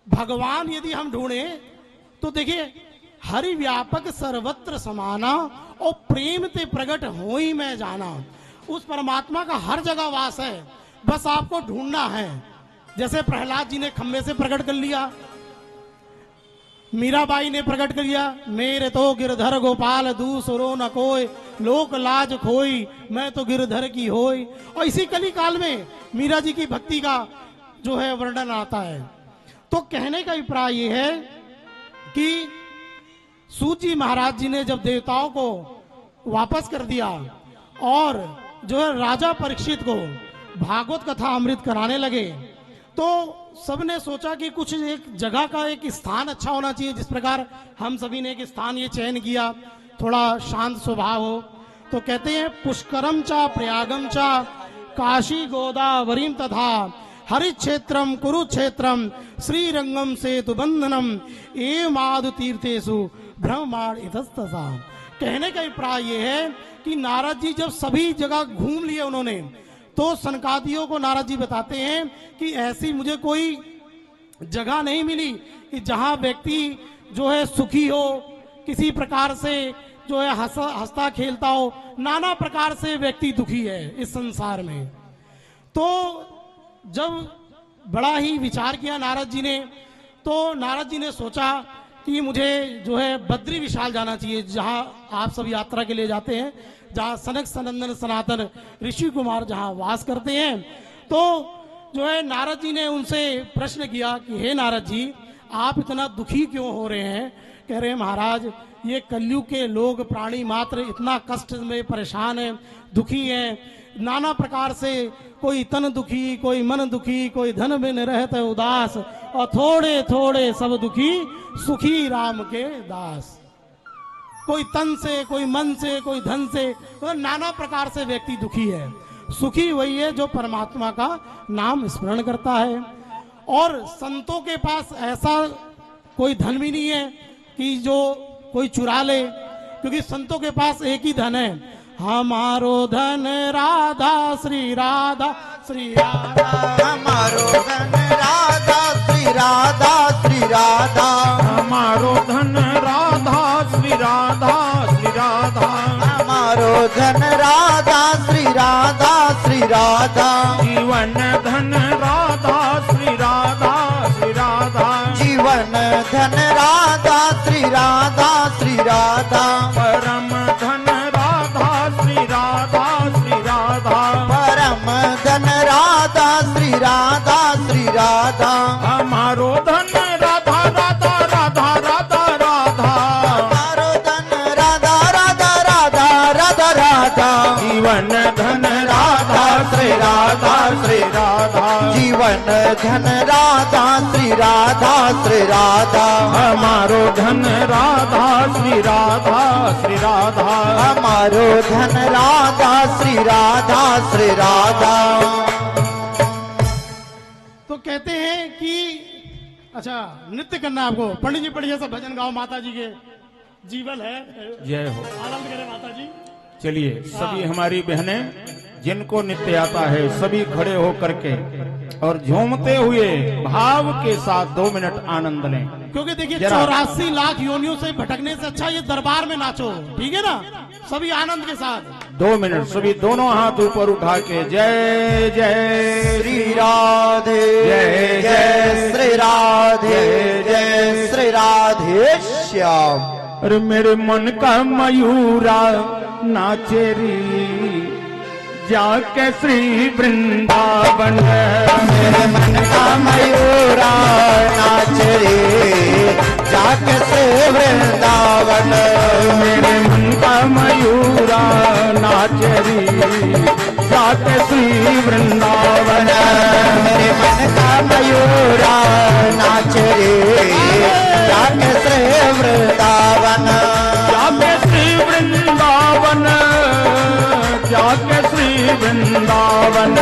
भगवान यदि हम ढूंढे तो देखिए, हरि व्यापक सर्वत्र समाना और प्रेम ते प्रकट हो ही मैं जाना। उस परमात्मा का हर जगह वास है, बस आपको ढूंढना है। जैसे प्रहलाद जी ने खम्भे से प्रकट कर लिया, मीराबाई ने प्रकट कर लिया, मेरे तो गिरधर गोपाल दूसरो न कोई, लोक लाज खोई मैं तो गिरधर की होई। और इसी कली काल में मीरा जी की भक्ति का जो है वर्णन आता है। तो कहने का अभिप्राय ये है कि सूत जी महाराज जी ने जब देवताओं को वापस कर दिया और जो है राजा परीक्षित को भागवत कथा अमृत कराने लगे, तो सबने सोचा कि कुछ एक जगह का एक स्थान अच्छा होना चाहिए। जिस प्रकार हम सभी ने एक स्थान ये चयन किया, थोड़ा शांत स्वभाव हो। तो कहते हैं पुष्करम चा प्रयागम चा काशी गोदावरीम तथा हरिक्षेत्रम कुरुक्षेत्रम श्रीरंगम सेतु बंधनम ए माधु तीर्थेशु ब्रह्मांड इतस्तसा। कहने का अभिप्राय ये है कि नारद जी जब सभी जगह घूम लिए उन्होंने, तो सनकादियों को नारद जी बताते हैं कि ऐसी मुझे कोई जगह नहीं मिली कि जहां व्यक्ति जो है सुखी हो, किसी प्रकार से जो है हंसता खेलता हो। नाना प्रकार से व्यक्ति दुखी है इस संसार में। तो जब बड़ा ही विचार किया नारद जी ने, तो नारद जी ने सोचा कि मुझे जो है बद्री विशाल जाना चाहिए, जहां आप सब यात्रा के लिए जाते हैं, जहां सनक सनंदन सनातन ऋषि कुमार जहां वास करते हैं। तो जो है नारद जी ने उनसे प्रश्न किया कि हे नारद जी, आप इतना दुखी क्यों हो रहे हैं? कह रहे हैं महाराज, ये कलयुग के लोग प्राणी मात्र इतना कष्ट में परेशान हैं, दुखी हैं, नाना प्रकार से, कोई तन दुखी, कोई मन दुखी, कोई धन बिन रहते उदास, और थोड़े थोड़े सब दुखी, सुखी राम के दास। कोई तन से, कोई मन से, कोई धन से, मतलब नाना प्रकार से व्यक्ति दुखी है। सुखी वही है जो परमात्मा का नाम स्मरण करता है। और संतों के पास ऐसा कोई धन भी नहीं है कि जो कोई चुरा ले, क्योंकि संतों के पास एक ही धन है, हमारो धन राधा श्री राधा श्री राधा। हमारो धन राधा श्री राधा श्री राधा। हमारो धन राधा श्री राधा श्री राधा। हमारो धन राधा श्री राधा श्री राधा। जीवन धन राधा श्री राधा श्री राधा। जीवन धन राधा श्री राधा श्री राधा। परम धन राधा श्री राधा श्री राधा। परम धन राधा श्री राधा श्री राधा। हमारो धन राधा राधा राधा राधा राधा। हमारो धन राधा राधा राधा राधा राधा। जीवन धन राधा श्री राधा श्री राधा। जीवन धन राधा श्री राधा श्री राधा। हमारो धन राधा श्री राधा श्री राधा। हमारो धन राधा श्री राधा श्री राधा। तो कहते हैं कि अच्छा नृत्य करना आपको, पंडित जी पढ़िए, सब भजन गाओ, माता जी के जीवन है, जय हो। आनंद करें माता जी। चलिए सभी हमारी बहनें जिनको नृत्य आता है सभी खड़े होकर के और झूमते हुए भाव के साथ 2 मिनट आनंद लें। क्योंकि देखिए जरा। 84 लाख योनियों से भटकने से अच्छा ये दरबार में नाचो, ठीक है ना, सभी आनंद के साथ। 2 मिनट सभी दोनों हाथ ऊपर उठा के जय जय श्री राधे जय जय श्री राधे जय श्री राधे श्याम। अरे मेरे मन का मयूरा नाचेरी जाके श्री वृंदावन। मेरे मन का मयूरा नाच रे जाके श्री वृंदावन। मेरे मन का मयूरा नाचेरी जाके श्री वृंदावन। मेरे मन का मयूरा नाच रे जाके श्री वृंदावन। जाके श्री वृंदावन। जाके श्री वृंदावन।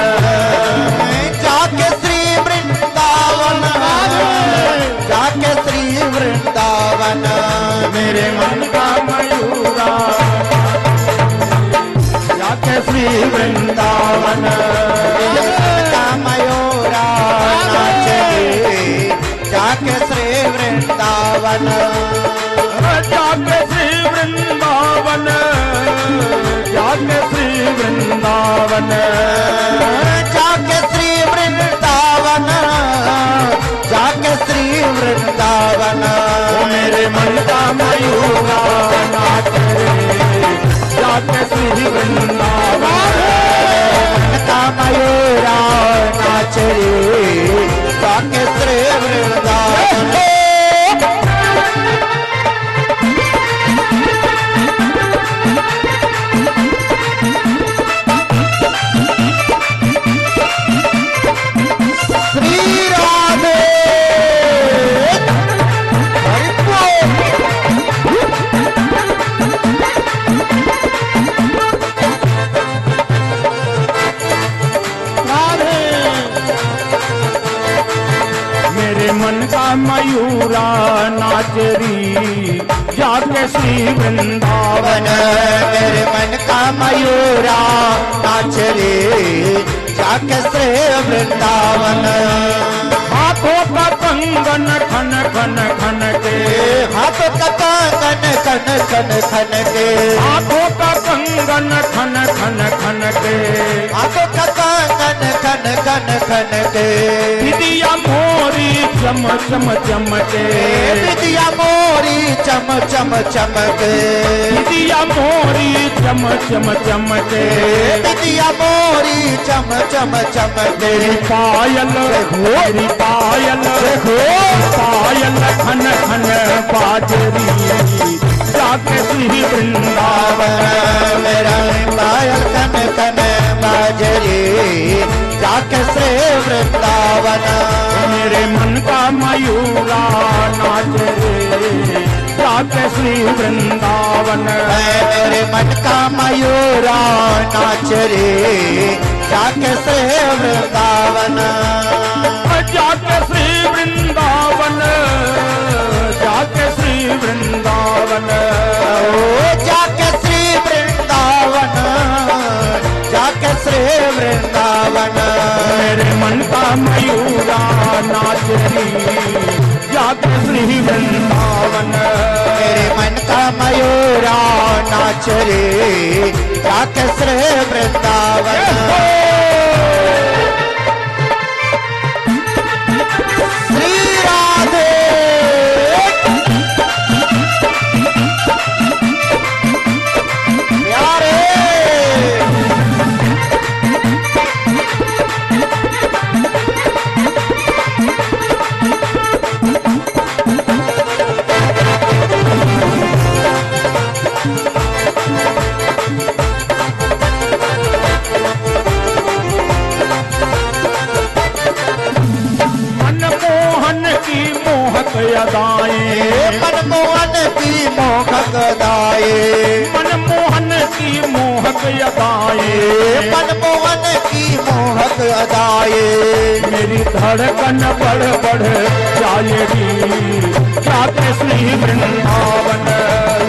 जाके श्री वृंदावन। जाके श्री वृंदावन। मेरे मन का मयूरा जाके श्री वृंदावन। मेरे मन का मयूरा नाच रे जाके श्री वृंदावन। जाके श्री वृंदावन। जाके श्री वृंदावन। जाके श्री वृंदावन। जाके श्री वृंदावन। मेरे मन का मयूरा नाच रे जाके श्री वृंदावन। मन का मयूरा नाच रे जाके श्री वृंदावन। श्री राधे हरि बोल। राधे मेरे मन का मयूरा नाचरी जाके श्री वृंदावन। मेरे मन का मयूरा नाच रे जाके श्री वृंदावन। हाथों का कंगन खन खन खन के, हाथों का कंगन खन खन खन के, हाथों का कंगन खन खन खन के, हाथों का कंगन खन खन खन के। विदिया मोरी चम चम चमके, विदिया मोरी चम चम चमके, विदिया मोरी चम चम चमके, विदिया मोरी चम चम चमके। पायल घोरी पायल पायल खन खन बाजरी जाके श्री वृंदावन। मेरा पायल खन खन बाजरी जाके श्री वृंदावन। मेरे मन का मयूरा नाच रे जाके श्री वृंदावन। मेरे मन का मयूरा नाच रे जाके श्री वृंदावन। जाके श्री वृंदावन, जाके श्री वृंदावन, ओ जाके श्री वृंदावन, जाके श्री वृंदावन। मेरे मन का मयूरा नाच रही जाके श्री वृंदावन। मेरे मन का मयूरा नाच रे जाके श्री वृंदावन। श्री राधे प्यारे। मनमोहन की मोहक अदाएं, मनमोहन की मोहक अदाएं, मनमोहन की मोहक अदाएं, मनमोहन की मोहक अदाएं। मेरी धड़कन बढ़ बढ़ जाएगी जाके श्री वृंदावन।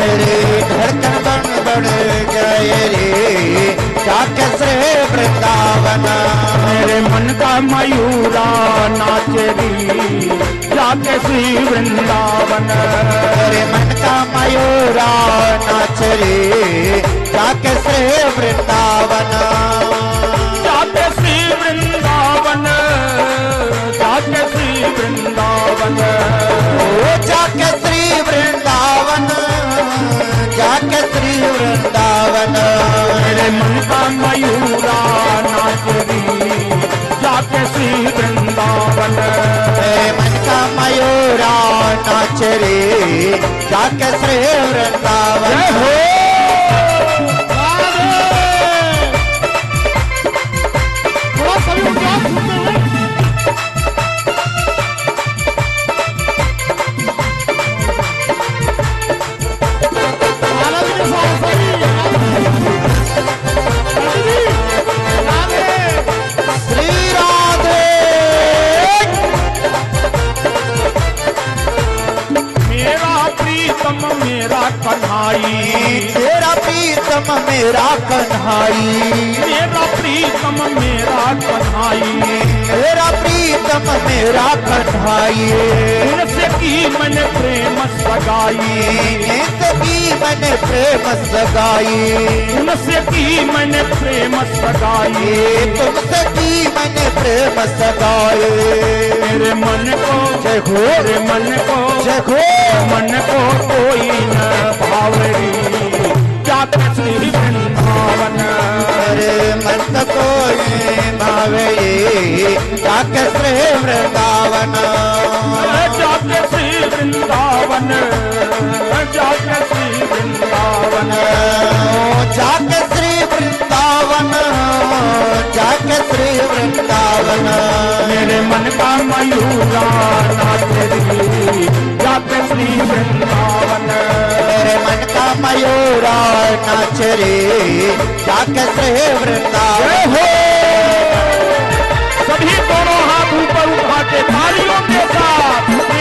मेरे धड़कन बन बढ़ गए रे जाके श्री वृंदावन। मेरे मन का मयूरा नाच री जाके श्री वृंदावन। मेरे मन का मयूरा नाच रे जाके श्री वृंदावन। जाके श्री वृंदावन, जाके श्री वृंदावन, ओ जाके श्री वृंदावन, जाके श्री वृंदावन। मेरे मन का मयूरा नाच री जाके श्री वृंदावन। मेरे मन का मयूरा नाच रे जाके श्री वृंदावन। जय हो थोड़ा सभी उदास सुनते हैं। आनंद के साथ सभी श्री राधे मेरा प्रीतम मेरा कन्हाई, तेरा प्रीतम मेरा कन्हाई। मेरा प्रीतम मेरा कन्हाई, तेरा प्रीतम मेरा कन्हाई। उनसे की मैंने प्रेम सगाई, इनसे की मैंने प्रेम सगाई। उनसे की मैंने प्रेम सगाई। तुमसे की मैंने प्रेम सगाई। मेरे मन को देखो मेरे मन को देखो मन को कोई न भावरी जाके श्री वृंदावन। मेरे मन को भावे जाके श्री वृंदावन। जाके श्री वृंदावन, जाके श्री वृंदावन, जाके श्री वृंदावन, जाके श्री वृंदावन। मेरे मन का मयूरा नाच री जाके श्री वृंदावन। मेरे मन का मयूरा नाच रे जाके श्री वृंदावन। सभी दोनों हाथ ऊपर उठा के तालियों के साथ श्री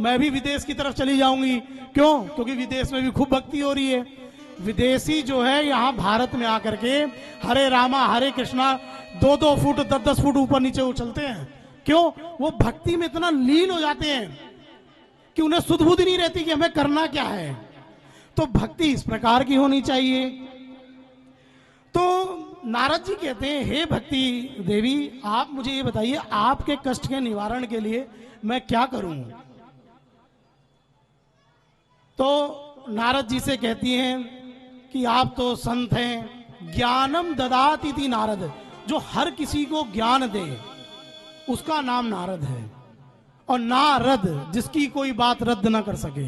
मैं भी विदेश की तरफ चली जाऊंगी। क्यों? क्योंकि विदेश में भी खूब भक्ति हो रही है। विदेशी जो है यहाँ भारत में आकर के हरे रामा हरे कृष्णा 2-2 फुट 10-10 फुट ऊपर नीचे उछलते हैं। क्यों? वो भक्ति में इतना लीन हो जाते हैं कि उन्हें सुध बुध नहीं रहती कि हमें करना क्या है। तो भक्ति इस प्रकार की होनी चाहिए। तो नारद जी कहते हैं, हे भक्ति देवी, आप मुझे ये बताइए, आपके कष्ट के निवारण के लिए मैं क्या करूं? तो नारद जी से कहती हैं कि आप तो संत हैं, ज्ञानम ददाति इति नारद, जो हर किसी को ज्ञान दे उसका नाम नारद है, और नारद जिसकी कोई बात रद्द ना कर सके।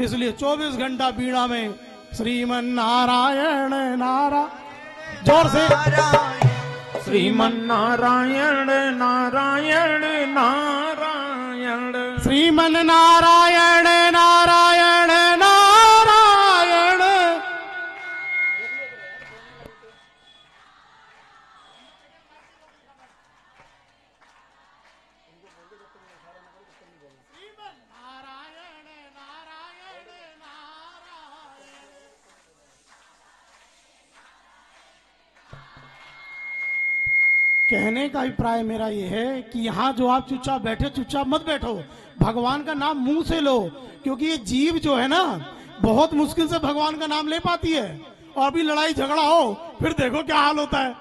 इसलिए 24 घंटा बीड़ा में श्रीमन नारायण नारा, जोर से श्रीमन नारायण नारायण नारायण, श्रीमन नारायण नारायण नारायण। कहने का अभिप्राय मेरा ये है कि यहाँ जो आप चुपचाप बैठे, चुपचाप मत बैठो, भगवान का नाम मुंह से लो। क्योंकि ये जीव जो है ना, बहुत मुश्किल से भगवान का नाम ले पाती है, और अभी लड़ाई झगड़ा हो फिर देखो क्या हाल होता है।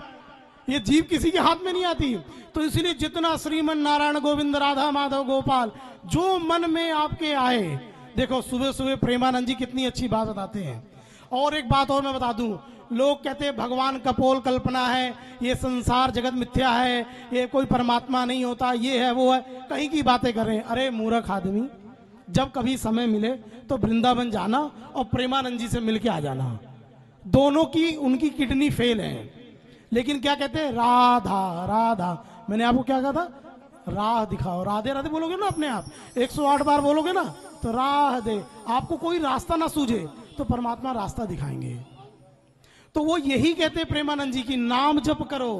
ये जीव किसी के हाथ में नहीं आती। तो इसीलिए जितना श्रीमन नारायण गोविंद राधा माधव गोपाल जो मन में आपके आए। देखो सुबह सुबह प्रेमानंद जी कितनी अच्छी बात बताते हैं। और एक बात और मैं बता दूं, लोग कहते हैं भगवान कपोल कल्पना है, ये संसार जगत मिथ्या है, ये कोई परमात्मा नहीं होता, ये है वो है, कहीं की बातें कर रहे हैं। अरे मूर्ख आदमी, जब कभी समय मिले तो वृंदावन जाना और प्रेमानंद जी से मिलके आ जाना। दोनों की उनकी किडनी फेल है, लेकिन क्या कहते हैं, राधा राधा। मैंने आपको क्या कहा था, राह दिखाओ। राधे राधे बोलोगे ना अपने आप 108 बार बोलोगे ना, तो राह दे। आपको कोई रास्ता ना सूझे तो परमात्मा रास्ता दिखाएंगे। तो वो यही कहते प्रेमानंद जी की नाम जप करो,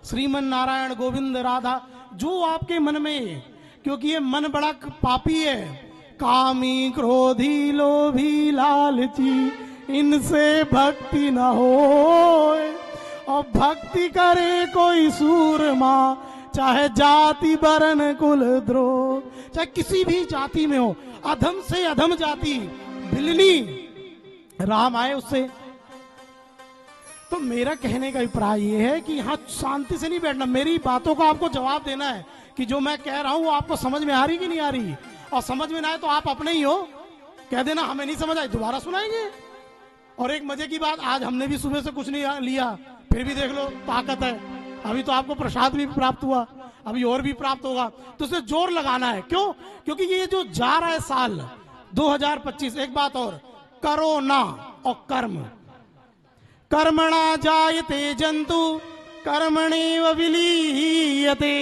श्रीमन नारायण गोविंद राधा, जो आपके मन में। क्योंकि ये मन बड़ा पापी है, कामी क्रोधी लोभी लालची, इनसे भक्ति न हो। और भक्ति करे कोई सूरमा, चाहे जाति वर्ण कुल द्रोह, चाहे किसी भी जाति में हो, अधम से अधम जाति, भिलनी राम आए उससे। तो मेरा कहने का अभिप्राय ये है कि यहाँ शांति से नहीं बैठना, मेरी बातों का आपको जवाब देना है कि जो मैं कह रहा हूं वो आपको समझ में आ रही कि नहीं आ रही। और समझ में ना आए तो आप अपने ही हो, कह देना हमें नहीं समझ आई, दोबारा सुनाएंगे। और एक मजे की बात, आज हमने भी सुबह से कुछ नहीं लिया, फिर भी देख लो ताकत है। अभी तो आपको प्रसाद भी प्राप्त हुआ, अभी और भी प्राप्त होगा। तो उसे जोर लगाना है। क्यों? क्योंकि ये जो जा रहा है साल 2025, एक बात और, करो ना और कर्म, कर्मणा जायते जंतु कर्मणेव विलीयते,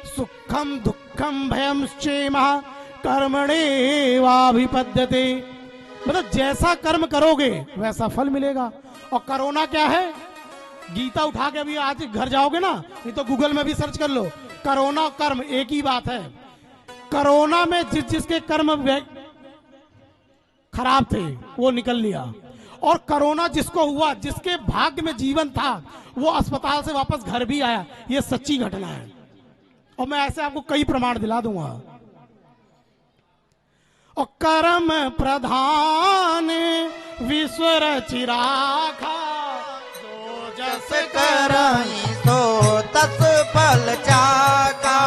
सुखम दुखम भयम क्षेमः कर्मणेवाभिपद्यते। मतलब जैसा कर्म करोगे वैसा फल मिलेगा। और कोरोना क्या है, गीता उठा के अभी आज घर जाओगे ना, नहीं तो गूगल में भी सर्च कर लो, कोरोना और कर्म एक ही बात है। कोरोना में जिसके कर्म खराब थे वो निकल लिया, और कोरोना जिसको हुआ, जिसके भाग्य में जीवन था, वो अस्पताल से वापस घर भी आया। ये सच्ची घटना है, और मैं ऐसे आपको कई प्रमाण दिला दूंगा। और कर्म प्रधान विश्व रचि राखा, जो जस करई सो तस फल चाका।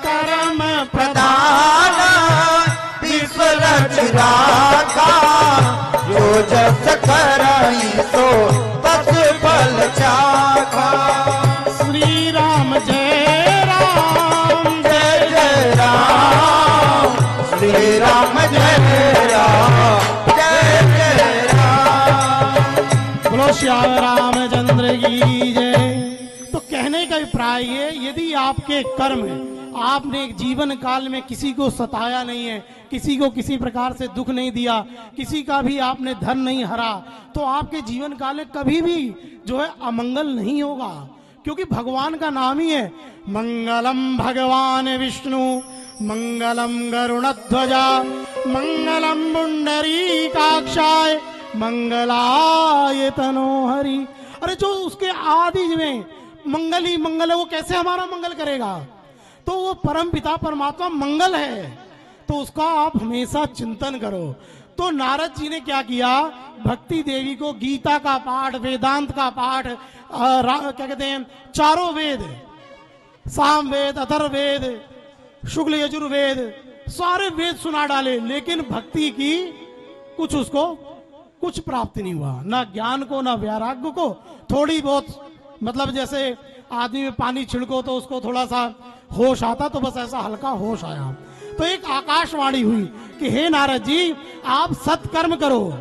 कर्म प्रधान विश्व रचि राखा, जो जस करई सो तस फल चाका। श्री राम जय राम जय जय राम, श्री राम जय राम, जय जय राम। बोलो श्याम रामचंद्र की जय। तो कहने का अभिप्राय ये, यदि आपके कर्म, आपने जीवन काल में किसी को सताया नहीं है, किसी को किसी प्रकार से दुख नहीं दिया, किसी का भी आपने धन नहीं हरा, तो आपके जीवन काल में कभी भी जो है अमंगल नहीं होगा। क्योंकि भगवान का नाम ही है मंगलम भगवान विष्णु मंगलम गरुणध्वजा मंगलम पुंडरीकाक्षाय मंगलाय तनोहरि। अरे जो उसके आदि में मंगल ही मंगल है, वो कैसे हमारा मंगल करेगा? तो वो परम पिता परमात्मा मंगल है, तो उसका आप हमेशा चिंतन करो। तो नारद जी ने क्या किया, भक्ति देवी को गीता का पाठ, वेदांत का पाठ, क्या कहते हैं, चारों वेद, साम वेद, अथर्ववेद, शुक्ल यजुर्वेद, सारे वेद सुना डाले, लेकिन भक्ति की कुछ उसको कुछ प्राप्ति नहीं हुआ, ना ज्ञान को ना वैराग्य को। थोड़ी बहुत मतलब जैसे आदमी में पानी छिड़को तो उसको थोड़ा सा होश आता, तो बस ऐसा हल्का होश आया। तो एक आकाशवाणी हुई कि हे नारद जी, आप सत्कर्म करो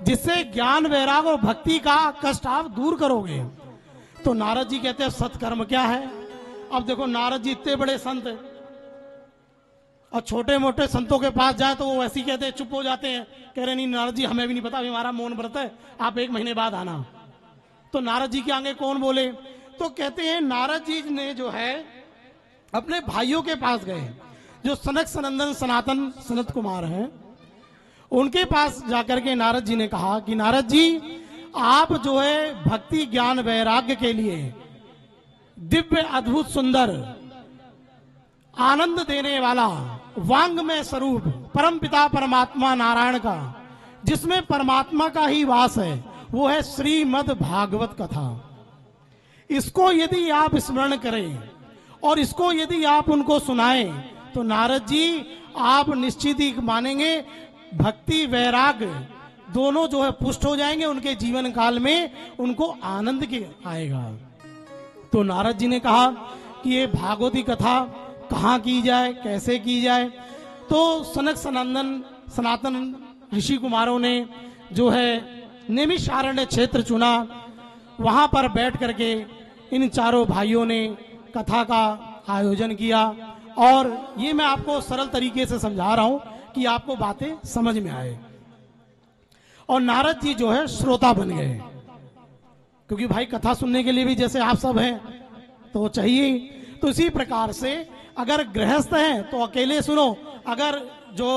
जिससे ज्ञान वैराग और भक्ति का कष्ट आप दूर करोगे। तो नारद जी कहते हैं सत्कर्म क्या है? अब देखो नारद जी इतने बड़े संत हैं, और छोटे मोटे संतों के पास जाए तो वो ऐसे ही कहते हैं, चुप हो जाते हैं, कह रहे नहीं नारद जी हमें भी नहीं पता, अभी हमारा मौन व्रत है, आप 1 महीने बाद आना। तो नारद जी के आगे कौन बोले? तो कहते हैं नारद जी ने जो है अपने भाइयों के पास गए, जो सनक सनंदन सनातन सनत कुमार हैं, उनके पास जाकर के नारद जी ने कहा कि नारद जी, आप जो है भक्ति ज्ञान वैराग्य के लिए दिव्य अद्भुत सुंदर आनंद देने वाला वांगमय स्वरूप परम पिता परमात्मा नारायण का, जिसमें परमात्मा का ही वास है, वो है श्रीमद् भागवत कथा। इसको यदि आप स्मरण करें और इसको यदि आप उनको सुनाएं, तो नारद जी आप निश्चित ही मानेंगे भक्ति वैराग्य दोनों जो है पुष्ट हो जाएंगे, उनके जीवन काल में उनको आनंद के आएगा। तो नारद जी ने कहा कि ये भागवती कथा कहाँ की जाए, कैसे की जाए? तो सनक सनंदन सनातन ऋषि कुमारों ने जो है नैमिषारण्य क्षेत्र चुना, वहां पर बैठ करके इन चारों भाइयों ने कथा का आयोजन किया। और ये मैं आपको सरल तरीके से समझा रहा हूं कि आपको बातें समझ में आए। और नारद जी जो है श्रोता बन गए, क्योंकि भाई कथा सुनने के लिए भी जैसे आप सब हैं तो चाहिए। तो इसी प्रकार से अगर गृहस्थ हैं तो अकेले सुनो, अगर जो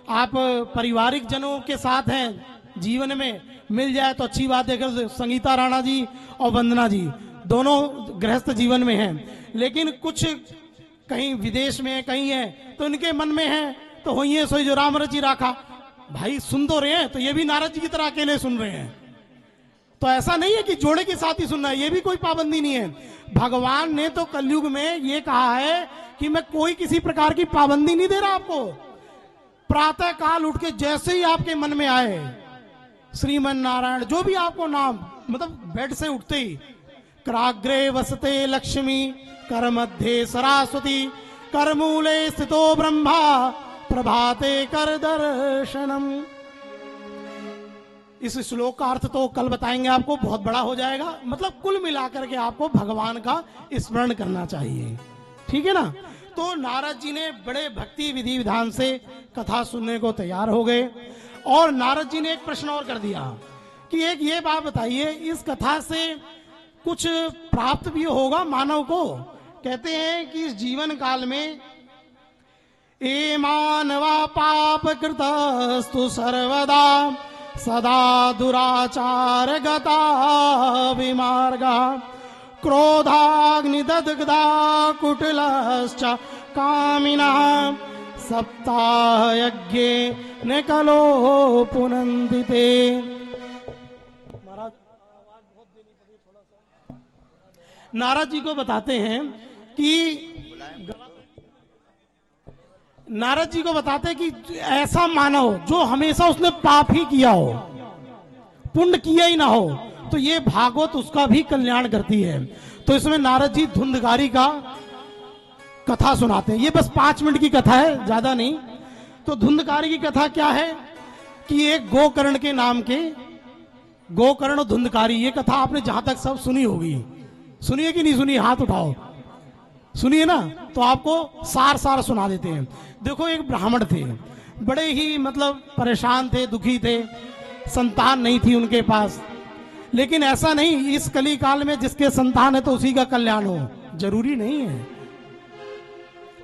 आप पारिवारिक जनों के साथ हैं जीवन में मिल जाए तो अच्छी बात है। संगीता राणा जी और वंदना जी दोनों गृहस्थ जीवन में हैं, लेकिन कुछ कहीं विदेश में कहीं है तो इनके मन में है तो होइए सोई जो राम रची राखा, भाई सुन तो रहे हैं, तो ये भी नारद जी की तरह अकेले सुन रहे हैं। तो ऐसा नहीं है कि जोड़े के साथ ही सुनना है, ये भी कोई पाबंदी नहीं है। भगवान ने तो कलयुग में ये कहा है कि मैं कोई किसी प्रकार की पाबंदी नहीं दे रहा आपको। प्रातः काल उठ के जैसे ही आपके मन में आए श्रीमन नारायण, जो भी आपको नाम, मतलब बेड से उठते ही, कराग्रे वसते लक्ष्मी कर मध्य सरस्वती कर मूले स्थितो ब्रह्मा प्रभाते कर दर्शनम। इस श्लोक का अर्थ तो कल बताएंगे आपको, बहुत बड़ा हो जाएगा। मतलब कुल मिलाकर के आपको भगवान का स्मरण करना चाहिए, ठीक है ना। तो नारद जी ने बड़े भक्ति विधि विधान से कथा सुनने को तैयार हो गए। और नारद जी ने एक प्रश्न और कर दिया कि एक ये बात बताइए, इस कथा से कुछ प्राप्त भी होगा मानव को? कहते हैं कि इस जीवन काल में ए मानवा पाप कृतस्तु सर्वदा सदा दुराचार गता विमार्गा क्रोधाग्निदग्धा कुटिलश्च कामिनः सप्ताह यज्ञे न कलो पुनन्दिते। नारद जी को बताते हैं कि ऐसा मानव जो हमेशा उसने पाप ही किया हो, पुण्य किया ही ना हो, तो ये भागवत उसका भी कल्याण करती है। तो इसमें नारद जी धुंधकारी का कथा सुनाते हैं। ये बस 5 मिनट की कथा है, ज्यादा नहीं। तो धुंधकारी की कथा क्या है कि एक गोकर्ण के नाम के, गोकर्ण धुंधकारी, ये कथा आपने जहां तक सब सुनी होगी, सुनिए कि नहीं सुनी? हाथ उठाओ, सुनिए ना। तो आपको सार सुना देते हैं। देखो एक ब्राह्मण थे, बड़े ही मतलब परेशान थे, दुखी थे, संतान नहीं थी उनके पास। लेकिन ऐसा नहीं, इस कली काल में जिसके संतान है तो उसी का कल्याण हो, जरूरी नहीं है।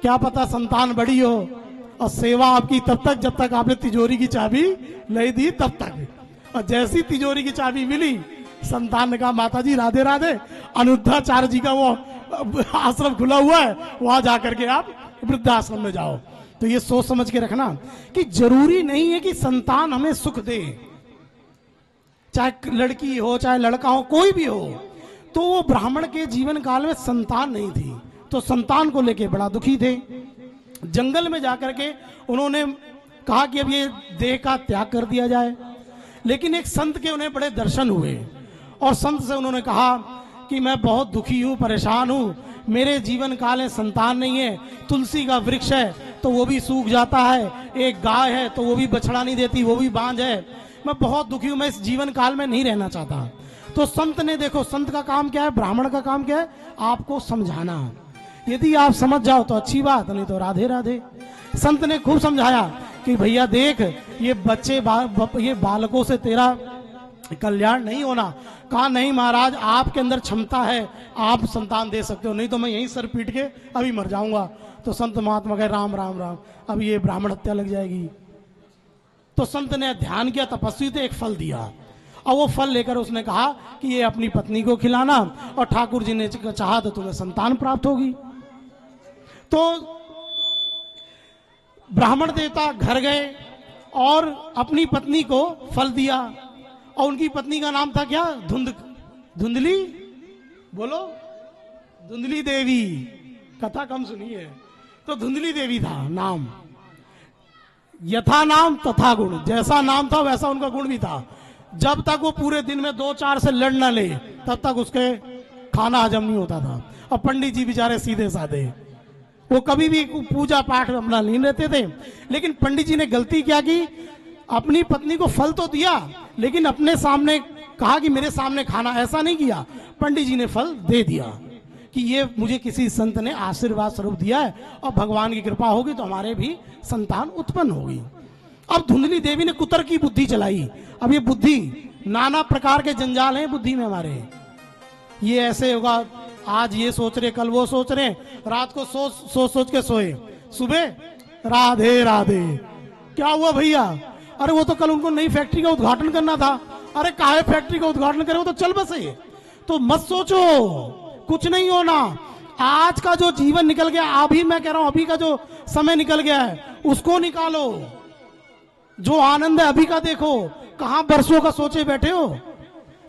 क्या पता संतान बड़ी हो, और सेवा आपकी तब तक जब तक आपने तिजोरी की चाबी नहीं दी तब तक। और जैसी तिजोरी की चाबी मिली, संतान ने कहा माता जी राधे राधे, अनुद्धाचार्य जी का वो आश्रम खुला हुआ है, वहां जाकर के आप वृद्धाश्रम में जाओ। तो ये सोच समझ के रखना कि जरूरी नहीं है कि संतान हमें सुख दे, चाहे लड़की हो चाहे लड़का हो, कोई भी हो। तो वो ब्राह्मण के जीवन काल में संतान नहीं थी, तो संतान को लेके बड़ा दुखी थे। जंगल में जाकर के उन्होंने कहा कि अब ये देह का त्याग कर दिया जाए। लेकिन एक संत के उन्हें बड़े दर्शन हुए, और संत से उन्होंने कहा कि मैं बहुत दुखी हूँ, परेशान हूँ, मेरे जीवन काल में संतान नहीं है, तुलसी का वृक्ष है तो वो भी सूख जाता है, एक गाय है तो वो भी बछड़ा नहीं देती, वो भी बांझ है, मैं बहुत दुखी हूँ, मैं इस जीवन काल में नहीं रहना चाहता। तो संत ने, देखो संत का काम क्या है, ब्राह्मण का काम क्या है, आपको समझाना। यदि आप समझ जाओ तो अच्छी बात, नहीं तो राधे राधे। संत ने खूब समझाया कि भैया देख, ये बच्चे ये बालकों से तेरा कल्याण नहीं होना। कहा नहीं महाराज, आपके अंदर क्षमता है, आप संतान दे सकते हो, नहीं तो मैं यहीं सर पीट के अभी मर जाऊंगा। तो संत महात्मा कहे राम राम राम, अब ये ब्राह्मण हत्या लग जाएगी। तो संत ने ध्यान किया, तपस्वी थे, एक फल दिया, और वो फल लेकर उसने कहा कि ये अपनी पत्नी को खिलाना, और ठाकुर जी ने चाहा तो तुम्हें संतान प्राप्त होगी। तो ब्राह्मण देवता घर गए और अपनी पत्नी को फल दिया, और उनकी पत्नी का नाम था क्या, धुंधली, बोलो, धुंधली देवी। कथा कम सुनी है, तो धुंधली देवी था नाम। यथा नाम तथा गुण, जैसा नाम था वैसा उनका गुण भी था। जब तक वो पूरे दिन में 2-4 से लड़ ना ले, तब तक उसके खाना हजम नहीं होता था। और पंडित जी बेचारे सीधे साधे, वो कभी भी पूजा पाठ में अपना लीन रहते थे। लेकिन पंडित जी ने गलती क्या की, अपनी पत्नी को फल तो दिया, लेकिन अपने सामने कहा कि मेरे सामने खाना, ऐसा नहीं किया। पंडित जी ने फल दे दिया कि ये मुझे किसी संत ने आशीर्वाद स्वरूप दिया है, और भगवान की कृपा होगी तो हमारे भी संतान उत्पन्न होगी। अब धुंधली देवी ने कुतर की बुद्धि चलाई। अब ये बुद्धि, नाना प्रकार के जंजाल हैं बुद्धि में हमारे, ये ऐसे होगा, आज ये सोच रहे, कल वो सोच रहे, रात को सोच के सोए, सुबह राधे राधे। क्या हुआ भैया, अरे वो तो कल उनको नई फैक्ट्री का उद्घाटन करना था। अरे काहे फैक्ट्री का उद्घाटन करे, वो तो चल बसे। तो मत सोचो, कुछ नहीं होना। आज का जो जीवन निकल गया, अभी मैं कह रहा हूं, अभी का जो समय निकल गया है उसको निकालो। जो आनंद है अभी का देखो, कहां बरसों का सोचे बैठे हो।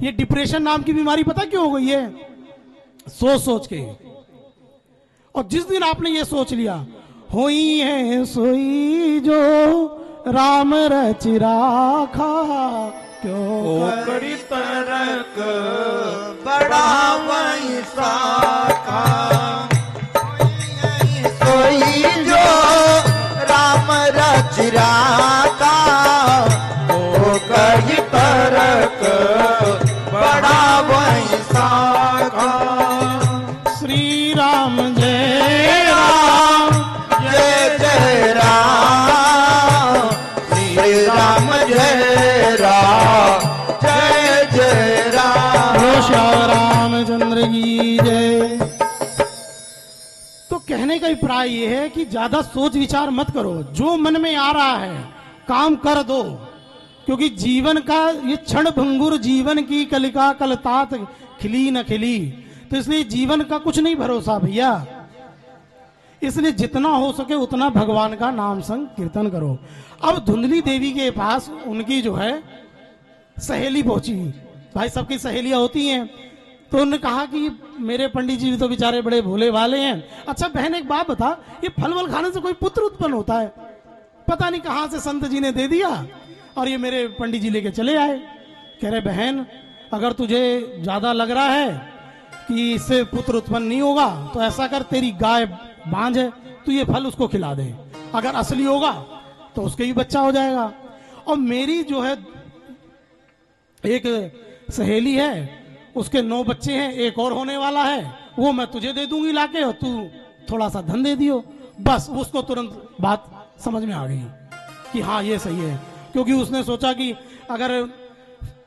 ये डिप्रेशन नाम की बीमारी पता क्यों हो गई है, सोच सोच के। और जिस दिन आपने ये सोच लिया, होई है सोई जो राम रच राखा, क्यों करी तरक बड़ा वही साखा, सोई जो राम रच राखा, वो कही तरक बड़ा वही साखा। श्री राम जय राम, जय जय राम, श्री राम जय राम, जय जय राम, श्याम रामचंद्र की जय। तो कहने का अभिप्राय ये है कि ज्यादा सोच विचार मत करो, जो मन में आ रहा है काम कर दो। क्योंकि जीवन का ये क्षण भंगुर जीवन की कलिका कलतात खिली न खिली, तो इसलिए जीवन का कुछ नहीं भरोसा भैया। इसलिए जितना हो सके उतना भगवान का नाम संग कीर्तन करो। अब धुंधली देवी के पास उनकी जो है सहेली पहुंची। भाई सबकी सहेलियां होती हैं, तो उन्होंने कहा कि मेरे पंडित जी तो बेचारे बड़े भोले वाले हैं। अच्छा बहन एक बात बता, ये फल वल खाने से कोई पुत्र उत्पन्न होता है? पता नहीं कहां से संत जी ने दे दिया, और ये मेरे पंडित जी लेके चले आए। कह रहे बहन, अगर तुझे ज्यादा लग रहा है कि इससे पुत्र उत्पन्न नहीं होगा, तो ऐसा कर, तेरी गाय बांझ है, तू ये फल उसको खिला दे, अगर असली होगा तो उसके ही बच्चा हो जाएगा। और मेरी जो है एक सहेली है, उसके 9 बच्चे हैं, एक और होने वाला है, वो मैं तुझे दे दूंगी लाके, और तू थोड़ा सा धन दे दियो। बस उसको तुरंत बात समझ में आ गई कि हाँ ये सही है। क्योंकि उसने सोचा कि अगर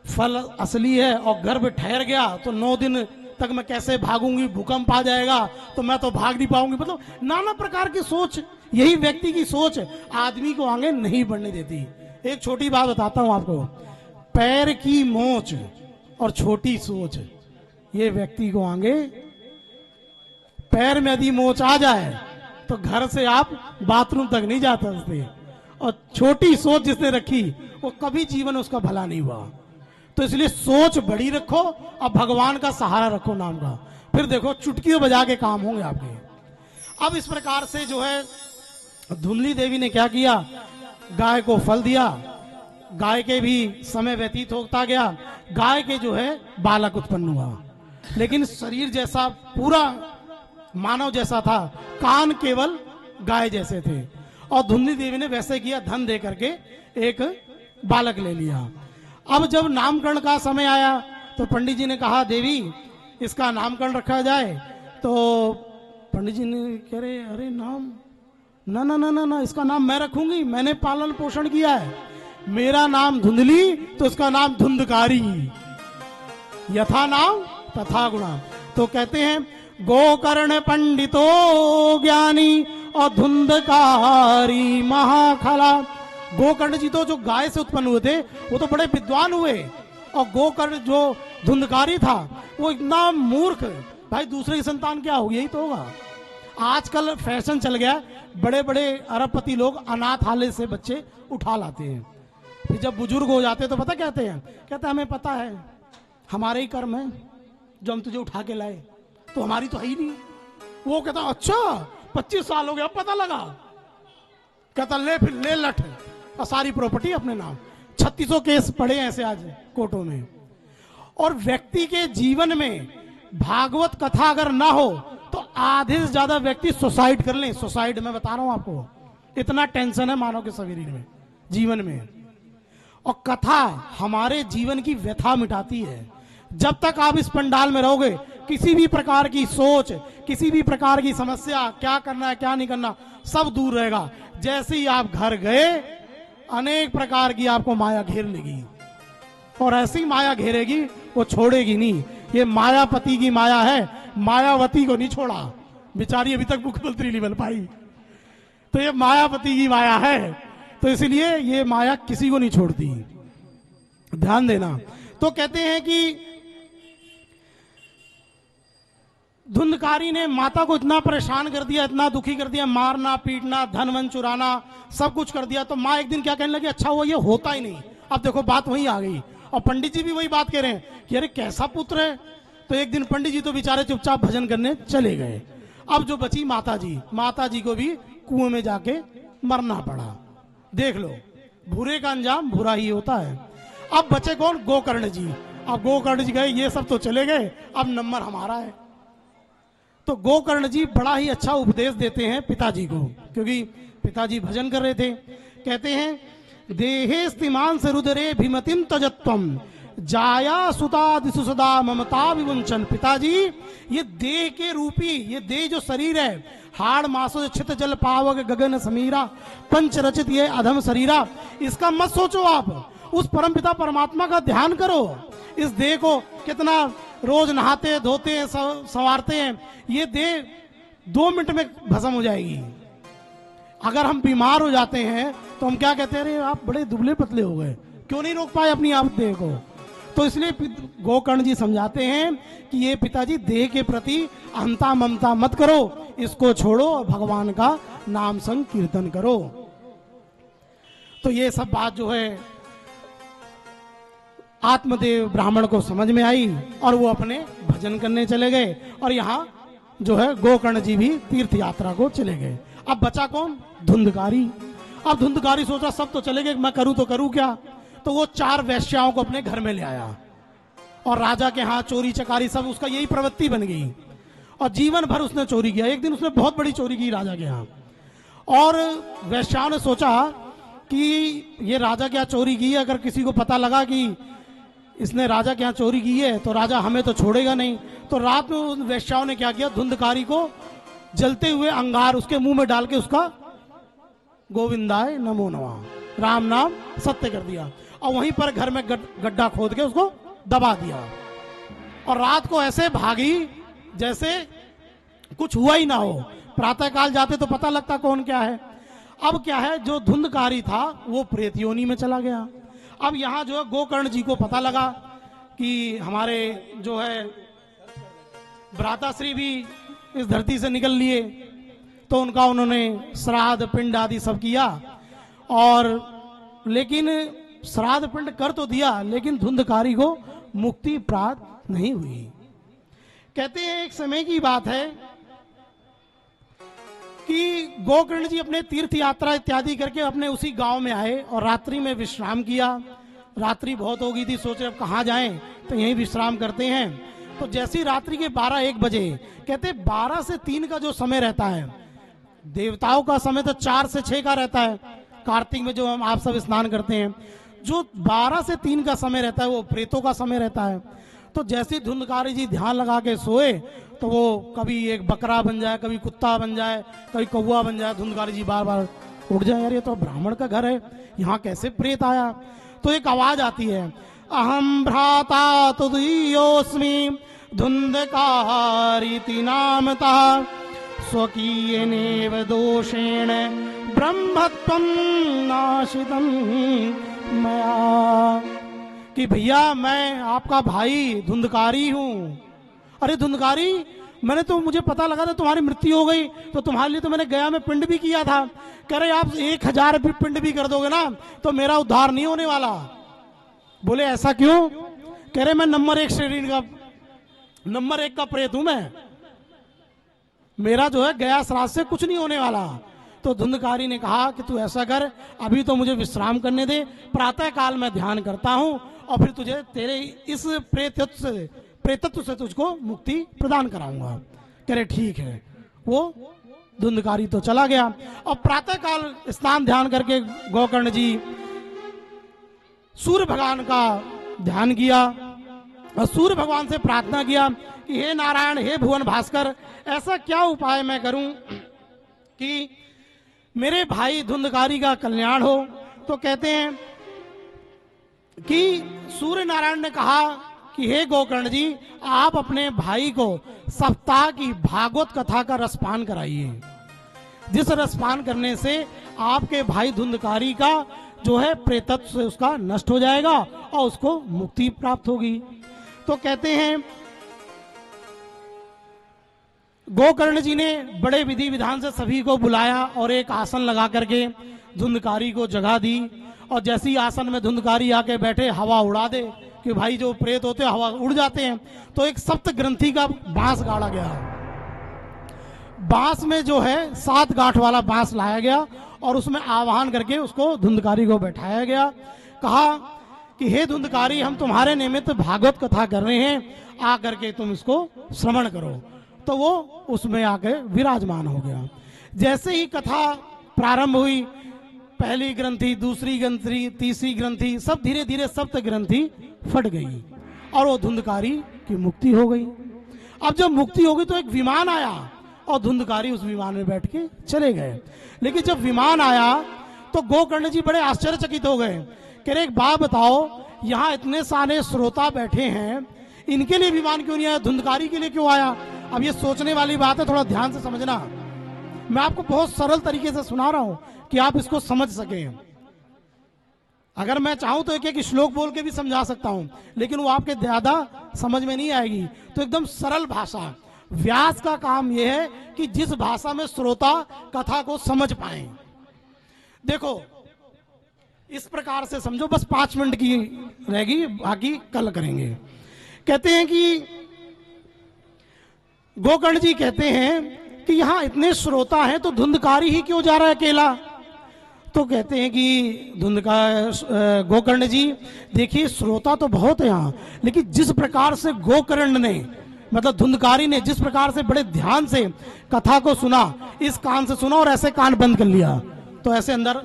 फल असली है और गर्भ ठहर गया तो 9 दिन तक मैं कैसे भागूंगी, भूकंप आ जाएगा तो मैं तो भाग नहीं पाऊंगी। मतलब नाना प्रकार की सोच, यही व्यक्ति की सोच आदमी को आगे नहीं बढ़ने देती। एक छोटी बात बताता हूं आपको, पैर की मोच और छोटी सोच ये व्यक्ति को आगे, पैर में यदि मोच आ जाए तो घर से आप बाथरूम तक नहीं जा सकते, और छोटी सोच जिसने रखी वो कभी जीवन में उसका भला नहीं हुआ। तो इसलिए सोच बड़ी रखो और भगवान का सहारा रखो नाम का, फिर देखो चुटकी बजा के काम होंगे आपके। अब इस प्रकार से जो है धुंधली देवी ने क्या किया, गाय को फल दिया, गाय के भी समय व्यतीत होता गया, गाय के जो है बालक उत्पन्न हुआ, लेकिन शरीर जैसा पूरा मानव जैसा था, कान केवल गाय जैसे थे। और धुंधली देवी ने वैसे किया, धन दे करके एक बालक ले लिया। अब जब नामकरण का समय आया तो पंडित जी ने कहा देवी इसका नामकरण रखा जाए। तो पंडित जी ने कह रहे अरे नाम ना ना ना ना ना, इसका नाम मैं रखूंगी, मैंने पालन पोषण किया है, मेरा नाम धुंधली तो इसका नाम धुंधकारी, यथा नाम तथा गुणा। तो कहते हैं गोकर्ण पंडितो ज्ञानी और धुंधकारी महाखला। गोकर्ण जी तो जो गाय से उत्पन्न हुए थे वो तो बड़े विद्वान हुए, और गोकर्ण जो धुंधकारी था वो इतना मूर्ख, भाई दूसरे की संतान क्या होगी, यही तो होगा। आजकल फैशन चल गया, बड़े बड़े अरबपति लोग अनाथालय से बच्चे उठा लाते हैं, फिर जब बुजुर्ग हो जाते हैं तो पता कहते हैं, कहते हैं हमें पता है हमारे ही कर्म है जो हम तुझे उठा के लाए, तो हमारी तो है ही नहीं। वो कहता अच्छा 25 साल हो गया, अब पता लगा। कहता ले फिर ले लठ, और सारी प्रॉपर्टी अपने नाम। 3600 केस पड़े ऐसे आज कोर्टों में। और व्यक्ति के जीवन में भागवत कथा अगर ना हो तो आधे से ज्यादा व्यक्ति सुसाइड कर लें। सुसाइड मैं बता रहा हूं आपको, इतना टेंशन है मानव के शरीर में, जीवन में। और कथा हमारे जीवन की व्यथा मिटाती है। जब तक आप इस पंडाल में रहोगे किसी भी प्रकार की सोच, किसी भी प्रकार की समस्या, क्या करना है क्या नहीं करना, सब दूर रहेगा। जैसे ही आप घर गए अनेक प्रकार की आपको माया घेर लेगी, और ऐसी माया घेरेगी वो छोड़ेगी नहीं। ये मायापति की माया है, मायावती को नहीं छोड़ा, बेचारी अभी तक मुख्यमंत्री नहीं बन पाई। तो ये मायापति की माया है, तो इसलिए ये माया किसी को नहीं छोड़ती, ध्यान देना। तो कहते हैं कि धुंधकारी ने माता को इतना परेशान कर दिया, इतना दुखी कर दिया, मारना पीटना, धन वन चुराना, सब कुछ कर दिया। तो माँ एक दिन क्या कहने लगी, अच्छा हुआ ये होता ही नहीं। अब देखो बात वहीं आ गई, और पंडित जी भी वही बात कह रहे हैं कि अरे कैसा पुत्र है। तो एक दिन पंडित जी तो बेचारे चुपचाप भजन करने चले गए। अब जो बची माता जी को भी कुएं में जाके मरना पड़ा। देख लो, बुरे का अंजाम बुरा ही होता है। अब बचे कौन, गोकर्ण जी। अब गोकर्ण जी गए, ये सब तो चले गए, अब नंबर हमारा है। तो गोकर्ण जी बड़ा ही अच्छा उपदेश देते हैं पिताजी को, क्योंकि पिताजी भजन कर रहे थे। कहते हैं देहे स्तिमान से रुदरे भीमतिम तजत्वम जाया सुतादिसु सदा ममता विमुंचन। पिताजी ये देह के रूपी, ये देह जो शरीर है, हाड़ मासो छित जल पावक गगन समीरा पंच रचित ये अधम शरीरा, इसका मत सोचो आप, उस परमपिता परमात्मा का ध्यान करो। इस देह को कितना रोज नहाते धोते संवारते हैं, ये देह 2 मिनट में भस्म हो जाएगी। अगर हम बीमार हो जाते हैं तो हम क्या कहते हैं, अरे आप बड़े दुबले पतले हो गए, क्यों नहीं रोक पाए अपनी आप देह को। तो इसलिए गोकर्ण जी समझाते हैं कि ये पिताजी देह के प्रति अहंता ममता मत करो, इसको छोड़ो और भगवान का नाम संकीर्तन करो। तो ये सब बात जो है आत्मदेव ब्राह्मण को समझ में आई, और वो अपने भजन करने चले गए। और यहाँ जो है गोकर्ण जी भी तीर्थ यात्रा को चले गए। अब बचा कौन, धुंधकारी। अब धुंधकारी सोचा सब तो चले गए, मैं करूं तो करूं क्या। तो वो 4 वैश्याओं को अपने घर में ले आया, और राजा के हाथ चोरी चकारी सब उसका यही प्रवृत्ति बन गई, और जीवन भर उसने चोरी किया। एक दिन उसने बहुत बड़ी चोरी की राजा के यहाँ, और वैश्याओं ने सोचा कि ये राजा के यहाँ चोरी की है, अगर किसी को पता लगा कि इसने राजा के यहाँ चोरी की है तो राजा हमें तो छोड़ेगा नहीं। तो रात में उन वैश्याओं ने क्या किया, धुंधकारी को जलते हुए अंगार उसके मुंह में डाल के उसका गोविंदाय नमो नमः राम नाम सत्य कर दिया, और वहीं पर घर में गड्ढा खोद के उसको दबा दिया। और रात को ऐसे भागी जैसे कुछ हुआ ही ना हो। प्रातः काल जाते तो पता लगता कौन क्या है। अब क्या है, जो धुंधकारी था वो प्रेत योनि में चला गया। अब यहाँ जो है गोकर्ण जी को पता लगा कि हमारे जो है भ्राताश्री भी इस धरती से निकल लिए, तो उनका उन्होंने श्राद्ध पिंड आदि सब किया। और लेकिन श्राद्ध पिंड कर तो दिया, लेकिन धुंधकारी को मुक्ति प्राप्त नहीं हुई। कहते हैं एक समय की बात है कि गोकर्ण जी अपने तीर्थ यात्रा इत्यादि करके अपने उसी गांव में आए और रात्रि में विश्राम किया। रात्रि बहुत हो गई थी, सोचे अब कहाँ जाएं, तो यहीं विश्राम करते हैं। तो जैसी रात्रि के 12-1 बजे, कहते 12 से 3 का जो समय रहता है, देवताओं का समय तो 4 से 6 का रहता है, कार्तिक में जो हम आप सब स्नान करते हैं। जो 12 से 3 का समय रहता है वो प्रेतों का समय रहता है। तो जैसे धुंधकारी जी ध्यान लगा के सोए तो वो कभी एक बकरा बन जाए, कभी कुत्ता बन जाए, कभी कौवा बन जाए। धुंधकारी जी बार बार उठ जाए, यार ये तो ब्राह्मण का घर है, यहाँ कैसे प्रेत आया। तो एक आवाज आती है, अहम भ्राता तुदीयोस्मि धुंधकारीति नामता स्वकीयेनेव दोषेण ब्रह्मत्वं नाशितम मया। कि भैया मैं आपका भाई धुंधकारी हूं। अरे धुंधकारी, मैंने तो मुझे पता लगा था तुम्हारी मृत्यु हो गई, तो तुम्हारे लिए तो मैंने गया में पिंड भी किया था। कह रहे आप 1000 पिंड भी कर दोगे ना तो मेरा उद्धार नहीं होने वाला। बोले ऐसा क्यों? कह रहे मैं नंबर 1 श्रेणी का, नंबर 1 का प्रेत हूं मैं, मेरा जो है गया श्राद्ध से कुछ नहीं होने वाला। तो धुंधकारी ने कहा कि तू ऐसा कर, अभी तो मुझे विश्राम करने दे, प्रातः काल मैं ध्यान करता हूं और फिर तुझे तेरे इस प्रेतत्व से तुझको मुक्ति प्रदान कराऊंगा। कह रहे ठीक है। वो धुंधकारी तो चला गया और प्रातः काल स्नान ध्यान करके गोकर्ण जी सूर्य भगवान का ध्यान किया और सूर्य भगवान से प्रार्थना किया कि हे नारायण, हे भुवन भास्कर, ऐसा क्या उपाय मैं करूं कि मेरे भाई धुंधकारी का कल्याण हो। तो कहते हैं कि सूर्य नारायण ने कहा कि हे गोकर्ण जी, आप अपने भाई को सप्ताह की भागवत कथा का रसपान कराइए, जिस रसपान करने से आपके भाई धुंधकारी का जो है प्रेतत्व से उसका नष्ट हो जाएगा और उसको मुक्ति प्राप्त होगी। तो कहते हैं गोकर्ण जी ने बड़े विधि विधान से सभी को बुलाया और एक आसन लगा करके धुंधकारी को जगा दी। और जैसी आसन में धुंधकारी आके बैठे, हवा उड़ा दे कि भाई जो प्रेत होते हैं हवा उड़ जाते हैं। तो एक सप्त ग्रंथि का बांस गाड़ा गया, बांस में जो है 7 गांठ वाला बांस लाया गया और उसमें आवाहन करके उसको धुंधकारी को बैठाया गया। कहा कि हे धुंधकारी, हम तुम्हारे निमित्त भागवत कथा कर रहे हैं, आ करके तुम इसको श्रवण करो। तो वो उसमें आके विराजमान हो गया। जैसे ही कथा प्रारंभ हुई, पहली ग्रंथि, दूसरी ग्रंथि, तीसरी ग्रंथि, सब धीरे धीरे सप्त ग्रंथि फट गई और वो धुंधकारी की मुक्ति हो गई। अब जब मुक्ति हो गई तो एक विमान आया और धुंधकारी उस विमान में बैठ के चले गए। लेकिन जब विमान आया तो गोकर्ण जी बड़े आश्चर्यचकित हो गए। कह रहे एक बात बताओ, यहाँ इतने सारे श्रोता बैठे हैं, इनके लिए विमान क्यों नहीं आया, धुंधकारी के लिए क्यों आया? अब ये सोचने वाली बात है, थोड़ा ध्यान से समझना। मैं आपको बहुत सरल तरीके से सुना रहा हूं कि आप इसको समझ सकें। अगर मैं चाहूं तो एक एक श्लोक बोल के भी समझा सकता हूं, लेकिन वो आपके ज्यादा समझ में नहीं आएगी। तो एकदम सरल भाषा, व्यास का काम यह है कि जिस भाषा में श्रोता कथा को समझ पाए। देखो इस प्रकार से समझो, बस 5 मिनट की रहेगी, बाकी कल करेंगे। कहते हैं कि गोकर्ण जी कहते हैं कि यहां इतने श्रोता हैं तो धुंधकारी ही क्यों जा रहा है अकेला? तो कहते हैं कि गोकर्ण जी देखिए, श्रोता तो बहुत है यहाँ, लेकिन जिस प्रकार से गोकर्ण ने, मतलब धुंधकारी ने जिस प्रकार से बड़े ध्यान से कथा को सुना, इस कान से सुना और ऐसे कान बंद कर लिया तो ऐसे अंदर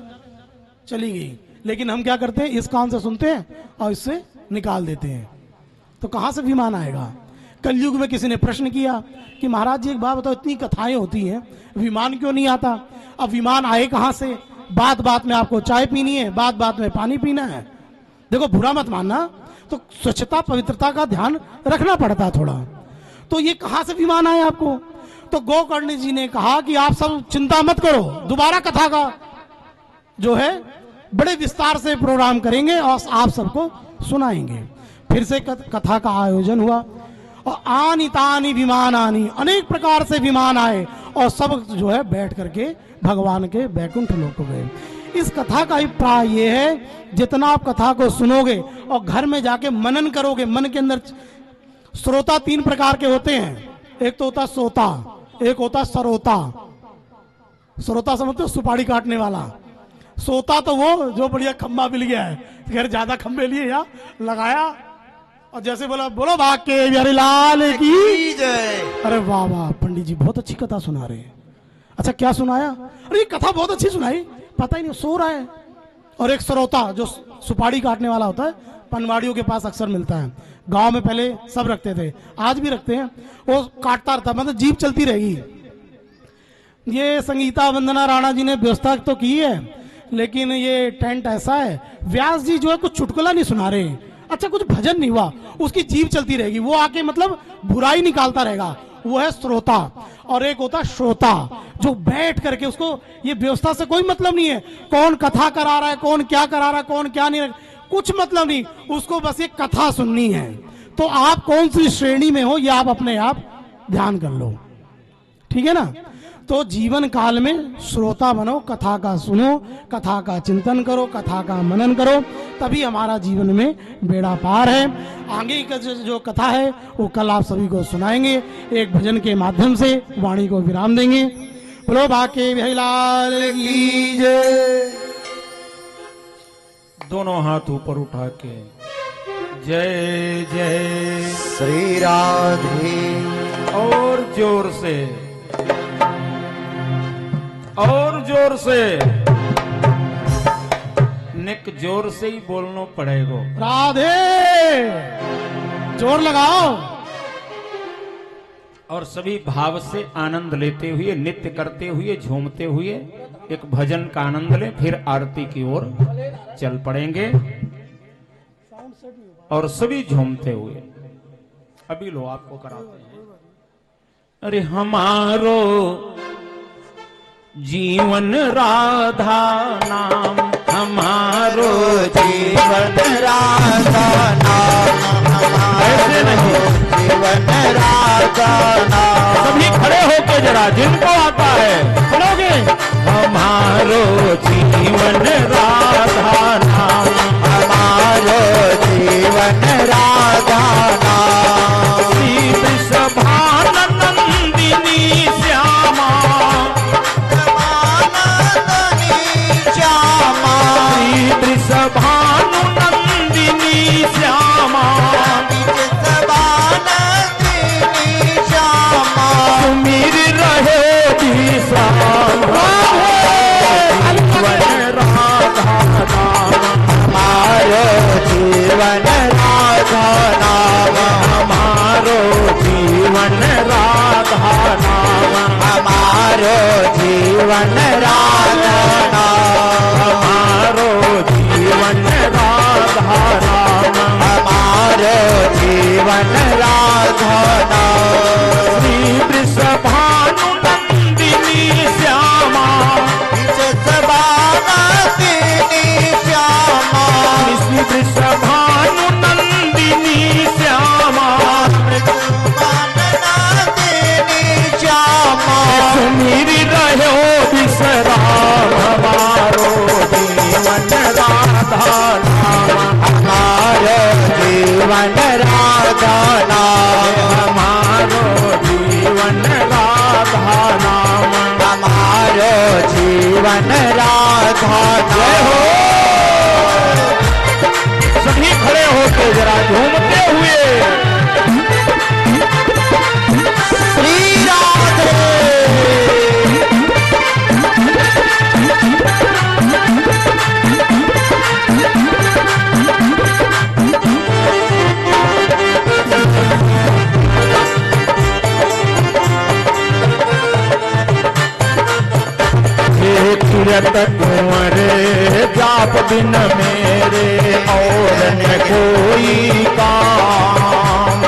चली गई। लेकिन हम क्या करते हैं, इस कान से सुनते हैं और इससे निकाल देते हैं। तो कहां से विमान आएगा? कलयुग में किसी ने प्रश्न किया कि महाराज जी एक बात बताओ, इतनी कथाएं होती हैं, विमान क्यों नहीं आता? अब विमान आए कहां से? बात बात में आपको चाय पीनी है, बात बात में पानी पीना है। देखो बुरा मत मानना, तो स्वच्छता पवित्रता का ध्यान रखना पड़ता थोड़ा। तो ये कहां से विमान आए आपको? तो गोकर्ण जी ने कहा कि आप सब चिंता मत करो, दोबारा कथा का जो है बड़े विस्तार से प्रोग्राम करेंगे और आप सबको सुनाएंगे। फिर से कथा का आयोजन हुआ और आनी तानी विमान आनी, अनेक प्रकार से विमान आए और सब जो है बैठ करके भगवान के बैकुंठ लोक को गए। इस कथा का अभिप्राय ये है, जितना आप कथा को सुनोगे और घर में जाके मनन करोगे, मन के अंदर श्रोता 3 प्रकार के होते हैं। एक तो होता सोता, एक होता सरोता। सरोता समझते हो, सुपारी काटने वाला। सोता तो वो जो बढ़िया खंबा मिल गया है, खैर ज्यादा खंबे लिए या लगाया और जैसे बोला बोलो भाग के बिहारी लाल की जय। अरे वाह वाह, पंडित जी बहुत अच्छी कथा सुना रहे हैं। अच्छा क्या सुनाया? अरे ये कथा बहुत अच्छी सुनाई, पता ही नहीं सो रहा है। और एक सरोता जो सुपारी काटने वाला होता है, पनवाड़ियों के पास अक्सर मिलता है, गांव में पहले सब रखते थे, आज भी रखते हैं। वो काटता रहता, मतलब जीप चलती रहेगी। ये संगीता वंदना राणा जी ने व्यवस्था तो की है, लेकिन ये टेंट ऐसा है, व्यास जी जो है कुछ चुटकुला नहीं सुना रहे, अच्छा कुछ भजन नहीं हुआ, उसकी जीभ चलती रहेगी, वो आके मतलब बुराई निकालता रहेगा, वो है श्रोता। और एक होता श्रोता जो बैठ करके, उसको ये व्यवस्था से कोई मतलब नहीं है, कौन कथा करा रहा है, कौन क्या करा रहा है, कौन क्या नहीं, कुछ मतलब नहीं, उसको बस ये कथा सुननी है। तो आप कौन सी श्रेणी में हो ये आप अपने आप ध्यान कर लो, ठीक है ना। तो जीवन काल में श्रोता बनो, कथा का सुनो, कथा का चिंतन करो, कथा का मनन करो, तभी हमारा जीवन में बेड़ा पार है। आगे का जो कथा है वो कल आप सभी को सुनाएंगे, एक भजन के माध्यम से वाणी को विराम देंगे। बोलो बाके बिहारीलाल की जय। दोनों हाथ ऊपर उठा के जय जय श्री राधे। और जोर से, और जोर से, निक जोर से ही बोलना पड़ेगा। राधे, जोर लगाओ। और सभी भाव से आनंद लेते हुए, नृत्य करते हुए, झूमते हुए एक भजन का आनंद ले, फिर आरती की ओर चल पड़ेंगे और सभी झूमते हुए। अभी लो आपको कराते हैं। अरे हमारो जीवन राधा नाम, हमारो जीवन राधा नाम, ऐसे नहीं, जीवन राधा नाम। सभी खड़े होके जरा, जिनको आता है खड़ोगे। हमारो जीवन राधा नाम, हमारो जीवन राधा नाम। श्री वृषभानंदिनी श्यामा, श्री वृषभानुनंदिनी श्यामा, सुमिर रहे विश्राम। जीवन राधा नाम, हमारो जीवन राधा नाम, हमारो जीवन राधा नाम, हमारो जीवन राधा नाम, हमारो जीवन राधा नाम, हमारो जीवन राधा नाम। श्री वृषभानुनंदिनी श्यामा, वृषभानुनंदिनी श्यामा, श्री वृषभानुनंदिनी श्यामा, वृषभानुनंदिनी श्यामा। सुमिर रहो विश्राम। हमारो जीवन राधा नाम, हमारो जीवन राधा नाम, हमारो जीवन राधा नाम, हमारो जीवन राधा नाम। सभी खड़े होके जरा झूमते हुए श्री राधे। एक तीरथ कुंवर जाप बिन मेरे और न कोई काम।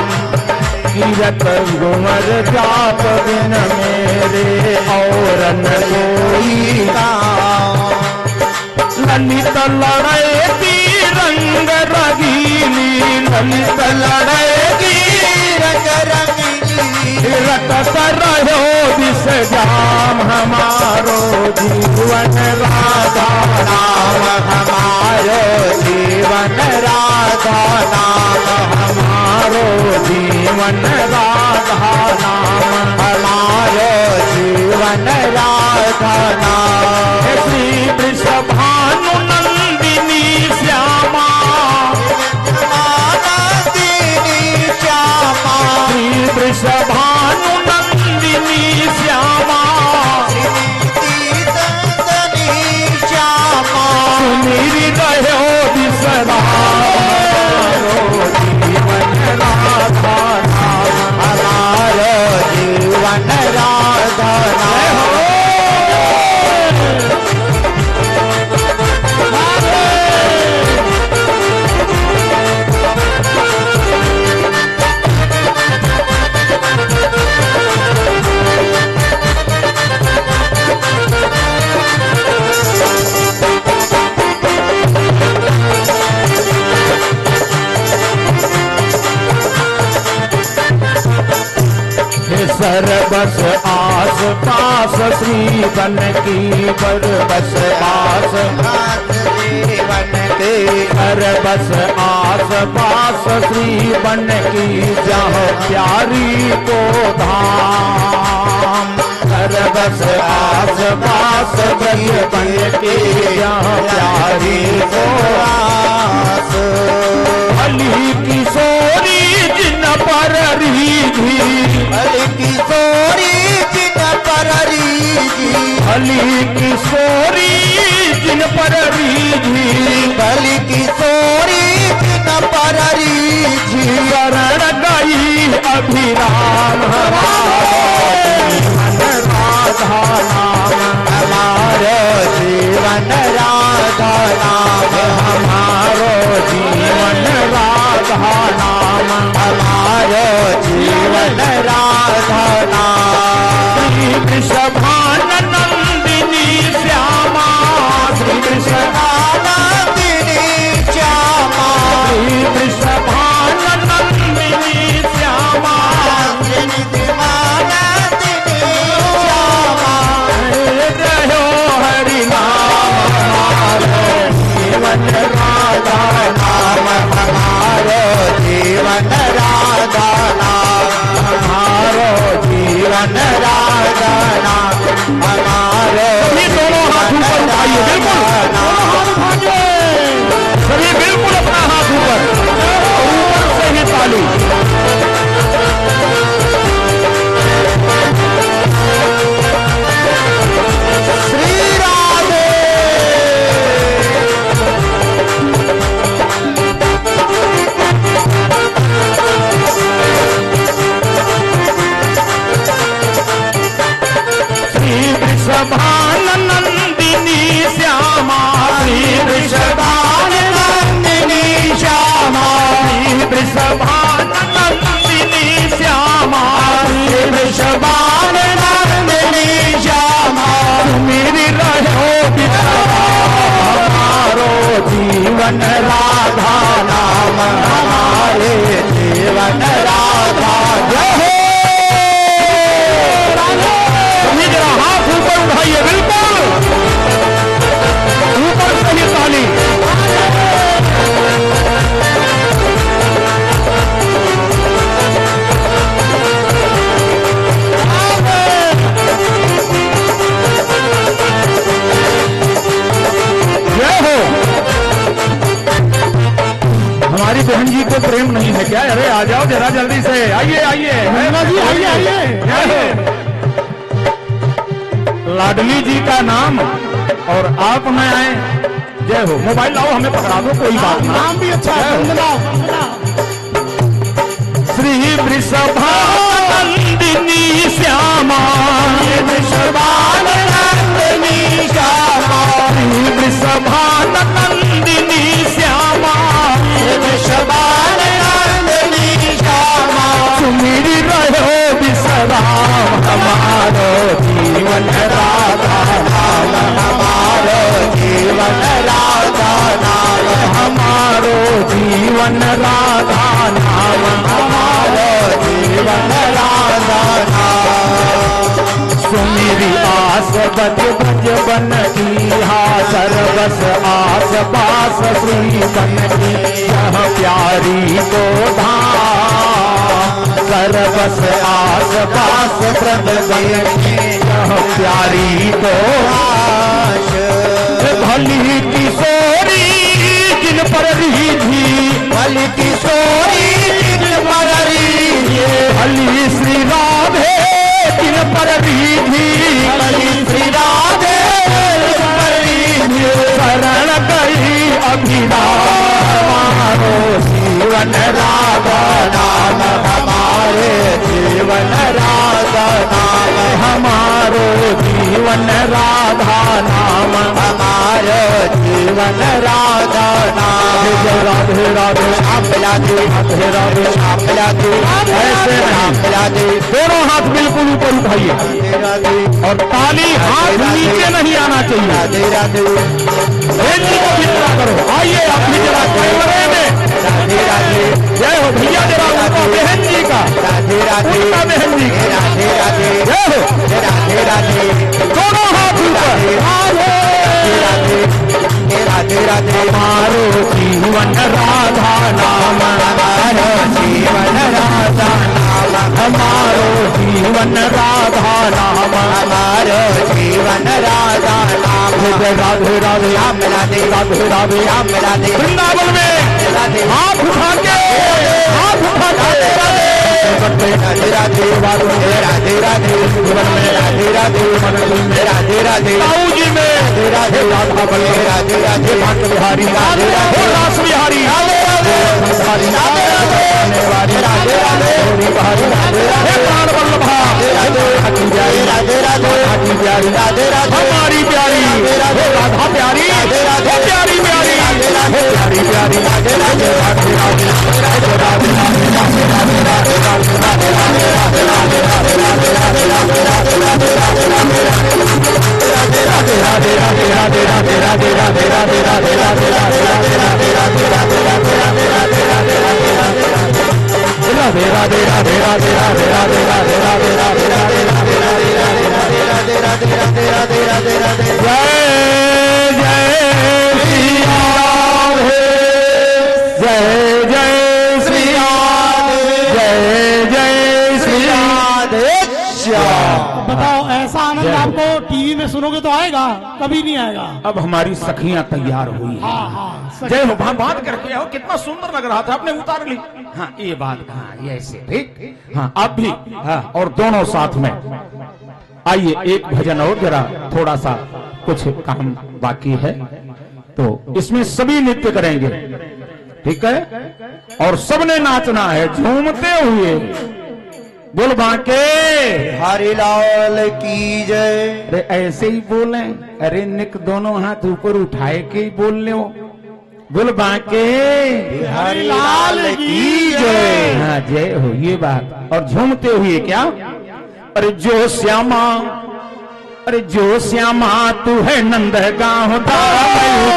तीरथ कुंवर जाप बिन मेरे और न कोई काम। ललित लड़ेगी रंग रंगीली, ललित लड़ेगी रंग रंगीली। रटत रहो विष जाम हमारो जीवन राधा नाम, हमारो जीवन राधा नाम, हमारो जीवन राधा नाम, हमारो जीवन राधा नाम। श्री वृषभानु नंदिनी श्यामा, नंदिनी श्यामा, श्री वृषभानु नंदिनी श्यामा, नंदिनी श्यामा। सुमिरि रहो विसरा जीवन राधा नाम, हमारो जीवन राधा नाम। सरबस आस पास श्री बन की बरबस आस जीवन के। सरबस आस पास श्री बन की जहाँ प्यारी को धाम। सरबस आस पास श्री बन की जहाँ प्यारी को आस। अली किशोरी जिन पर रीझी, अली किशोरी जिन पर रीझी, अली किशोरी जिन पर रीझी, अली किशोरी जिन पर रीझी। शरण गई अभिराम राधा नाम, हमारो जीवन राधा नाम, हमारो जीवन राधा नाम, हमारो जीवन राधा नाम। श्री वृषभान नंदिनी श्यामा, श्री वृषभानंदिनी श्यामा, श्री वृषभान नंदिनी श्यामा, वृषभानंदिनी श्यामा। रहो हरि नाम, जीवन राधा नाम, हमारो जीवन राधा नाम, हमारो जीवन राधा नाम, हमारो। दोनों हाथ ऊपर उठाइए, बिल्कुल सभी बिल्कुल अपना हाथ ऊपर, ऊपर से ही ताली। श्री राधे। वृषभान नंदिनी श्यामा, श्री वृषभान नंदिनी श्यामा, श्री वृषभान नंदिनी श्यामा, श्री वृषभान नंदिनी श्यामा। सुमिरि रहो हमारो जीवन राधा नाम, हमारे जीवन राधा। जय हाथ ऊपर उठाइए, बिल्कुल ऊपर से ही ताली। जय हो। हमारी बहन जी को प्रेम नहीं है क्या? अरे आ जाओ जरा जल्दी से, आइए आइए जी, आइए आइए। जय हो। लाडली जी का नाम और आप में आए। जय हो। मोबाइल लाओ, हमें पकड़ा दो, कोई बात नहीं। नाम भी अच्छा है। श्री वृषभानंदिनी श्यामा, वृषभानंदिनी श्यामा, जीवन राधा नाम, हमारो जीवन राधा नाम। सुमेरी आस बज बज बन ईहा, सर्वस आस पास श्री बन की, यह प्यारी को धाम, सर्वस आस पास प्रद बन की, यह प्यारी को आश भली किशोरी जिन पर रीझी, भली किशोरी जिन पर रीझी, भली श्री राधे जिन पर रीझी, भली श्री राधे जिन पर रीझी, शरण गई अभिराम, जीवन राधा नाम हमारे जीवन राधा नाम, हमारो जीवन राधा नाम, हमारो जीवन राधा नाम। राधे राधे श्याम राधे राधे राधे श्याम राधे ऐसे श्याम नहीं, राधे दोनों हाथ बिल्कुल ऊपर उठाइए राधे और ताली हाथ नीचे नहीं आना चाहिए। राधे राधे बहन जी को खिंचना करो, आइए आप भी जरा कैमरे में। राधे राधे जय हो भैया, जरा उनका बहन जी का, राधे राधे उनका बहन जी का राधे राधे जय हो। राधे राधे दोनों हाथ ऊपर, राधे राधे राधे हमारो जीवन राधा नाम, हमारो जीवन राधा नाम, हमारो जीवन राधा नाम, हमारो जीवन राधा नाम। जय राधे राधे श्याम राधे राधे राधे श्याम राधे वृंदावन में राधे हाथ उठा के, हाथ उठा के राधे राधे राधे राधे जीवन में राधे राधे राधे राधे ताऊ जी में राधे राधा बल्लभ राधे राधे भक्त बिहारी राधे राधे रास बिहारी संसारी राधे राधे राधे राधे राधे राधे प्राण वल्लभा हाथी प्यारी राधे राधे हाथी प्यारी राधे राधे हमारी प्यारी राधा प्यारी प्यारी प्यारी प्यारी प्यारी राधे राधे राधे राधे राधे बताओ, ऐसा आनंद आपको टीवी में सुनोगे तो आएगा? कभी नहीं आएगा। अब हमारी सखियां तैयार हुई हैं। हाँ हाँ, जय हो, बात करके आओ, कितना सुंदर लग रहा था, आपने उतार ली। हाँ ये बात, हाँ ये ऐसे ठीक। हाँ आप भी, हाँ और दोनों साथ में। आइए एक भजन और, जरा थोड़ा सा कुछ काम बाकी है तो इसमें सभी नृत्य करेंगे, ठीक है? और सबने नाचना है झूमते हुए। बोल बांके हरि लाल की जय। अरे ऐसे ही बोले, अरे निक दोनों हाथ ऊपर उठाए के ही बोल ले। बोल बांके हरि लाल की जय। हाँ जय हो, ये बात। और झूमते हुए क्या? अरे जो श्यामा, अरे जो श्यामा तू है नंद गाँव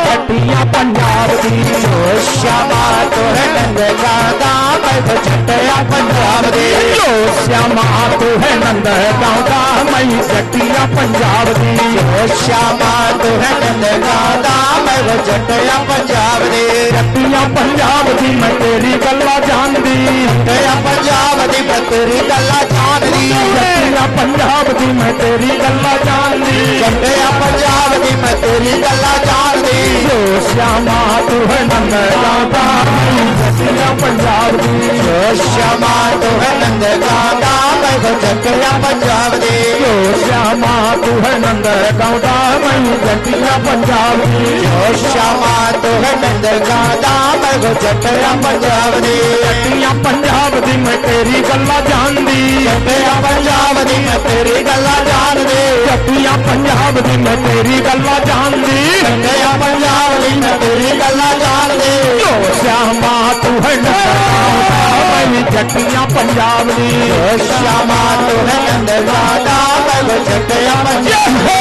छटिया पंजाब दी। जो श्यामा तू है नंद गाँव छटिया पंजाब दी। जो श्यामा तू है नंद गाँव मई छटिया पंजाब दी। जो श्यामा तू है नंद गाँव छटिया पंजाब दी। छटिया पंजाब दी मैं तेरी गल्ला जान दी। छटिया पंजाब दी मैं तेरी गल्ला जान दी। छटिया पंजाब दी मैं तेरी गल्ला जान दी। छटिया पंजाब दी मैं तेरी गल्ला जान दी। जो श्यामा तू है नंद गाँव छटिया पंजाब दी। जो श्यामा तू है नंद गाँव छटिया पंजाब दी। जो श्यामा तू है नंद गाँव छटिया पंजाब दी। जो श्यामा तू है नंद गाँव छटिया पंजाब दी। छटिया पंजाब दी मैं तेरी गल्ला जान दी। छटिया पंजाब दी मैं तेरी गल्ला जान दी। छटिया पंजाब दी मैं तेरी गल्ला जान दी। छटिया पंजाब दी मैं तेरी गल्ला जान दी। जो श्यामा तू है नंद छटिया पंजाब दी। जो श्यामा तू है नंद गाँव छटिया पंजाब दी।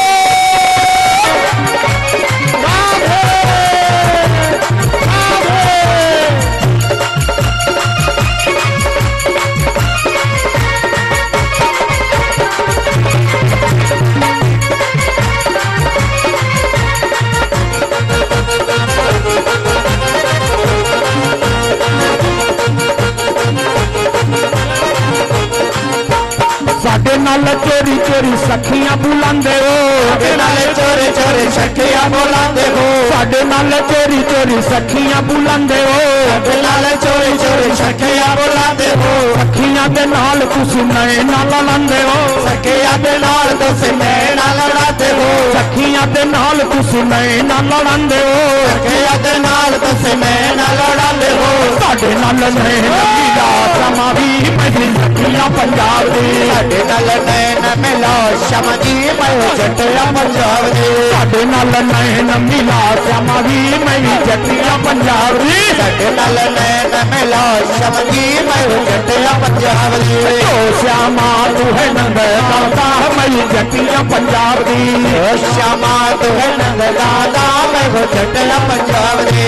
सखियां बुलांदे हो साडे नाल चोरी चोरी सखियां बुलांदे हो साडे नाल चोरी चोरी सखियां बुलांदे हो साडे नाल चोरी चोरी सखियां बुलांदे हो सखियां दे नाल तुसी नैन लड़ांदे हो सखियां दे नाल तुसी नैन लड़ांदे हो सखियां दे नाल तुसी नैन लड़ांदे हो सखियां दे नाल तुसी नैन लड़ांदे हो साडे नाल नैन मिला समावी मेरी सखियां पंजाब दी साडे नाल नैन मिला शमजी मैं जटिया पंजाब दी साडे नाल नैन मिला समावी मेरी जटिया पंजाब दी साडे नाल नैन मिला शमजी मैं जटिया पंजाब दी ओ श्यामा तू है नंद दादा मेरी जटिया पंजाब दी ओ श्यामा तू है नंद दादा मैं जटिया पंजाब दी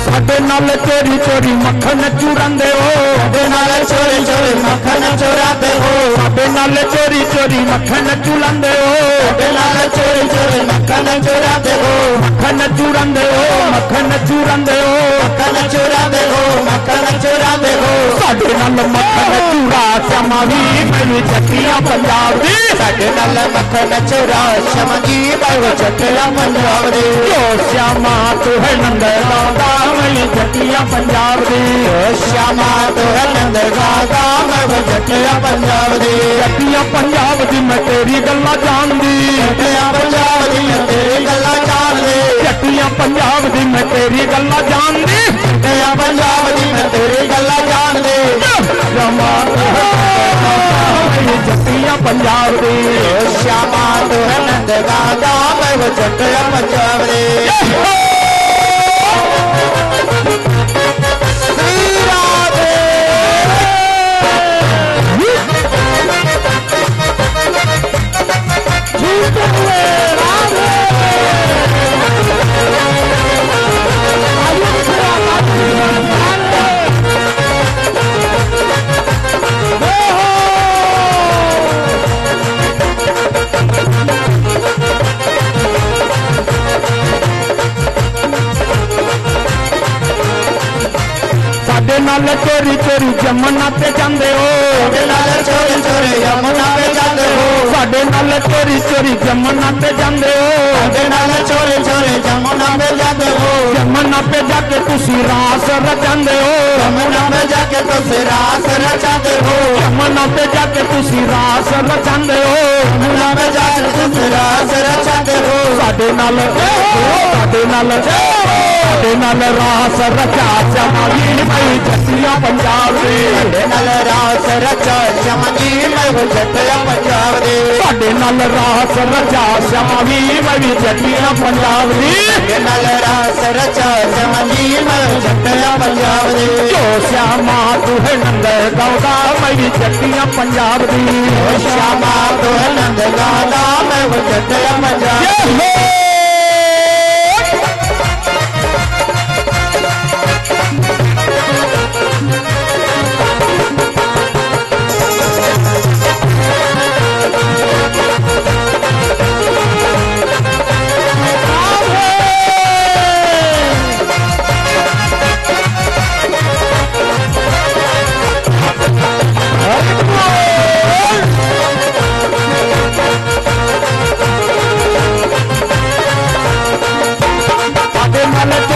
साडे नाल चोरी चोरी मक्खन चुरांदे हो साडे नाल चोरी चोरी मक्खन चुरांदे हो साडे नाल चोरी चोरी मक्खन चुरांदे हो साडे नाल चोरी चोरी मक्खन चुरांदे हो मक्खन चुरांदे हो मक्खन चुरांदे हो मक्खन चुरांदे हो मक्खन चुरांदे हो साडे नाल मक्खन चुरा श्यामावी मेरी जटिया पंजाब दी साडे नाल मक्खन चुरा शमजी मैं जटिया पंजाब दी ओ श्यामा तू है नंद दादा मेरी जटिया पंजाब दी ओ श्यामा तू है नंद दादा मैं जटिया पंजाब दी जटिया पंजाब दी मैं तेरी गल्ला जानदी जटिया पंजाब दी मैं तेरी गल्ला जान दे जटिया पंजाब दी मैं तेरी गल्ला जानदी जटिया पंजाब दी मैं तेरी गल्ला जान दे श्यामा मेरी जटिया पंजाब दी ओ श्यामा तू है नंद दादा मैं जटिया पंजाब दी साडे नाल चोरी चोरी जमुना ते जांदे हो साडे नाल चोरी चोरी यमुना पे जांदे हो साडे नाल चोरी चोरी जमुना ते जांदे हो साडे नाल चोरी चोरी यमुना पे जांदे हो जमुना पे जाके तुसी रास रचांदे हो यमुना पे जाके तुसी रास रचांदे हो यमुना पे जाके तुसी रास रचांदे हो यमुना पे जाके तुसी रास रचांदे हो साडे नाल रास रचा श्यामावी मेरी जटिया पंजाब दी साडे नाल रास रचा शमजी मैं जटिया पंजाब दी साडे नाल रास रचा श्यामावी मेरी जटिया पंजाब दी साडे नाल रास रचा शमजी मैं जटिया पंजाब दी जो श्यामा तू है नंद दादा मेरी जटिया पंजाब दी ओ श्यामा तू है नंद दादा मैं जटिया पंजाब दी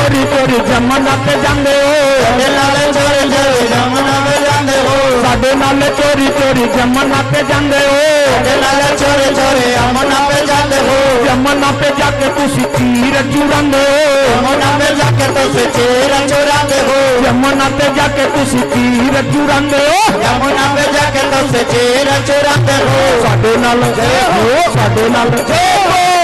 चोरी चोरी जमुना ते जांदे हो साडे नाल चोरी चोरी यमुना पे जांदे हो साडे नाल चोरी चोरी जमुना ते जांदे हो साडे नाल चोरी चोरी यमुना पे जांदे हो जमुना पे जाके तुसी तीर चुरांदे हो यमुना पे जाके तुसी तीर चुरांदे हो यमुना पे जाके तुसी तीर चुरांदे हो यमुना पे जाके तुसी तीर चुरांदे हो साडे नाल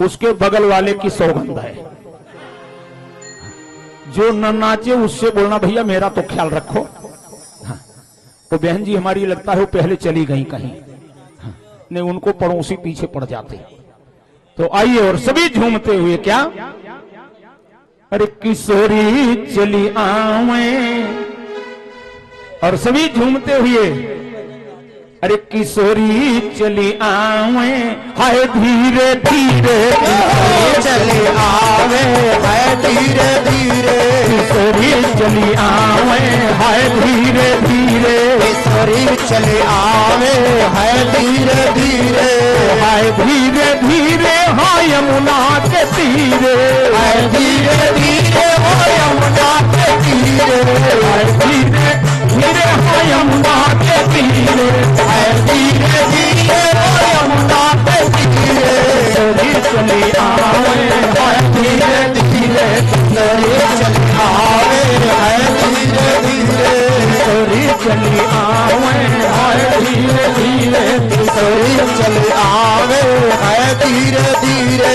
उसके बगल वाले की सौगंध है। जो न नाचे उससे बोलना भैया मेरा तो ख्याल रखो। हाँ, तो बहन जी हमारी लगता है वो पहले चली गई कहीं। हाँ, नहीं उनको पड़ोसी पीछे पड़ जाते। तो आइए और सभी झूमते हुए क्या, अरे किशोरी चली आवे, और सभी झूमते हुए अरे किशोरी चली आवे, हाय धीरे धीरे चली आवे है धीरे धीरे, किशोरी चली आवे, हाय धीरे धीरे किशोरी चली आवे है धीरे धीरे, हाय धीरे धीरे हाय यमुना के तीरे, है धीरे धीरे हो यमुना के तीरे, हाय धीरे धीरे हाय यमुना के तीरे, है धीरे धीरे हो यमुना के तीरे, किशोरी चली आवे, हाय धीरे धीरे किशोरी चली आवे है धीरे धीरे, किशोरी चली आवे, हाय धीरे धीरे किशोरी चली आवे है धीरे धीरे,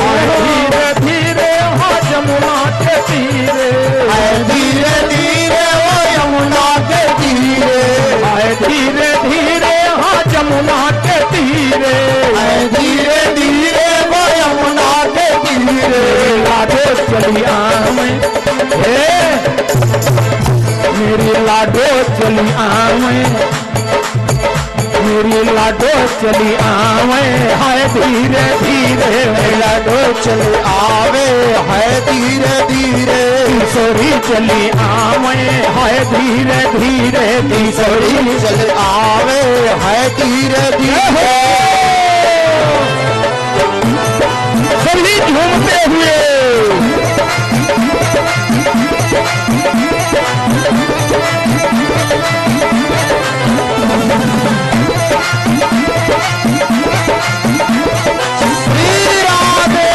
हाय धीरे धीरे हाय यमुना के तीरे, है धीरे धीरे हो यमुना के तीरे, हाय धीरे धीरे हाय यमुना के तीरे, है धीरे धीरे हो यमुना के तीरे, लाडो चली आवे, मेरी लाडो चली आवे, मेरी लाडो चली आवे, हाय धीरे धीरे लाडो चली आवे है धीरे धीरे, किशोरी चली आवे, हाय धीरे धीरे किशोरी चली आवे है धीरे धीरे, सभी झूमते हुए श्री राधे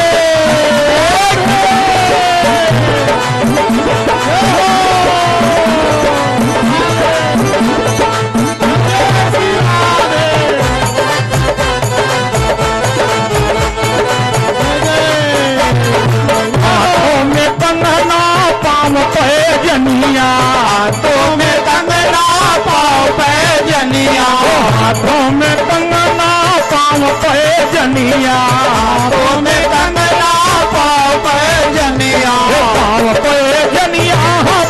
हाथों में कंगना पाँव पे जनिया, तो में कंगना पाओ पे जनिया, हाथों में कंगना पाँव पे जनिया, तो में कंगना पाओ पे जनिया, पाँव पे जनिया,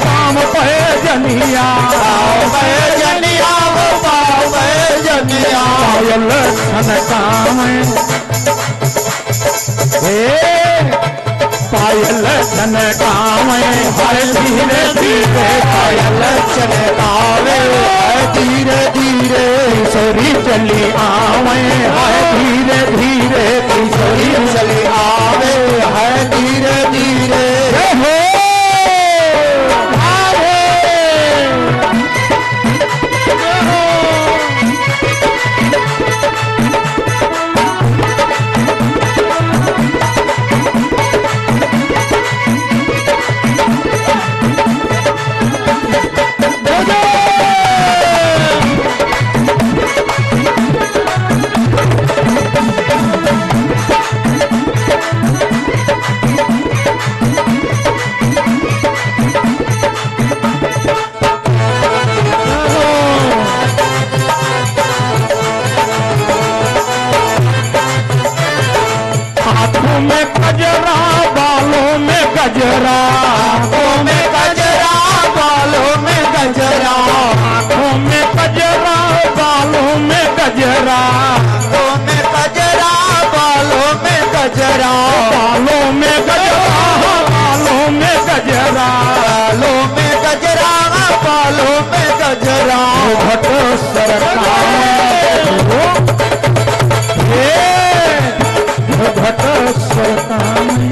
पाँव पे जनिया, पाओ पे जनिया वो पाओ पे जनिया, पायल छनकावे, पायल छनकावे, हाय धीरे धीरे पायल चमकावे है धीरे धीरे, किशोरी चली आवे, हाय धीरे धीरे किशोरी चली आवे है धीरे धीरे, हो हाथों में गजरा, बालों में गजरा, आँखों में गजरा बालों में गजरा, हाथों में गजरा, बालों में गजरा, आँखों में गजरा बालों में गजरा, बालों में गजरा, बालों में गजरा, बालों में गजरा बालों में गजरा, घट सरकावे, घट सरकावे,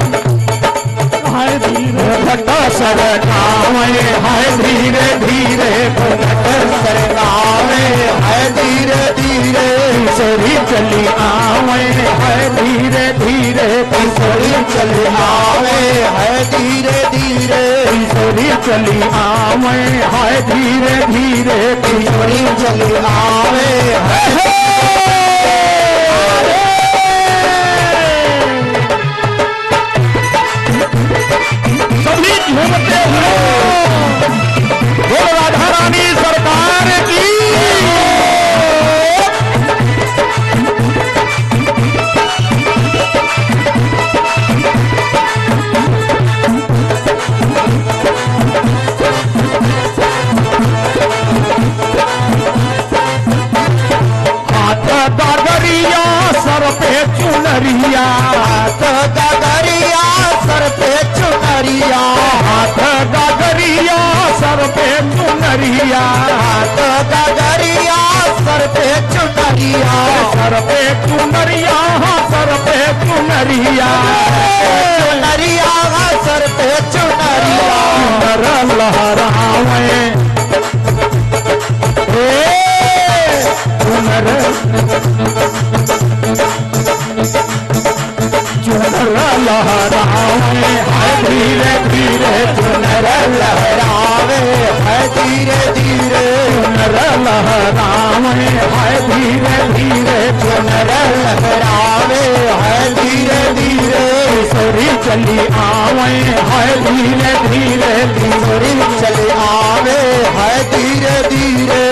हाय धीरे घट सरकावे, हाय धीरे धीरे घट सरकावे है धीरे धीरे, किशोरी चली आवे, हाय धीरे धीरे किशोरी चली आवे है धीरे धीरे, किशोरी चली आवे, हाय धीरे धीरे किशोरी चली आवे है चुनरिया, हाथ गगरिया सर पे चुनरिया, हाथ गगरिया सर पे चुनरिया, हाथ गगरिया सर पे चुनरिया, सर पे चुनरिया, सर पे चुनरिया, चुनरिया सर पे चुनरिया, चुनर लहरावे चुनर, चुनर लहरावे है धीरे धीरे, चुनर लहरावे है धीरे धीरे, चुनर लहरावे है धीरे धीरे, चुनर लहरावे है धीरे धीरे, किशोरी चली आवे है धीरे धीरे, किशोरी चले आवे है धीरे धीरे,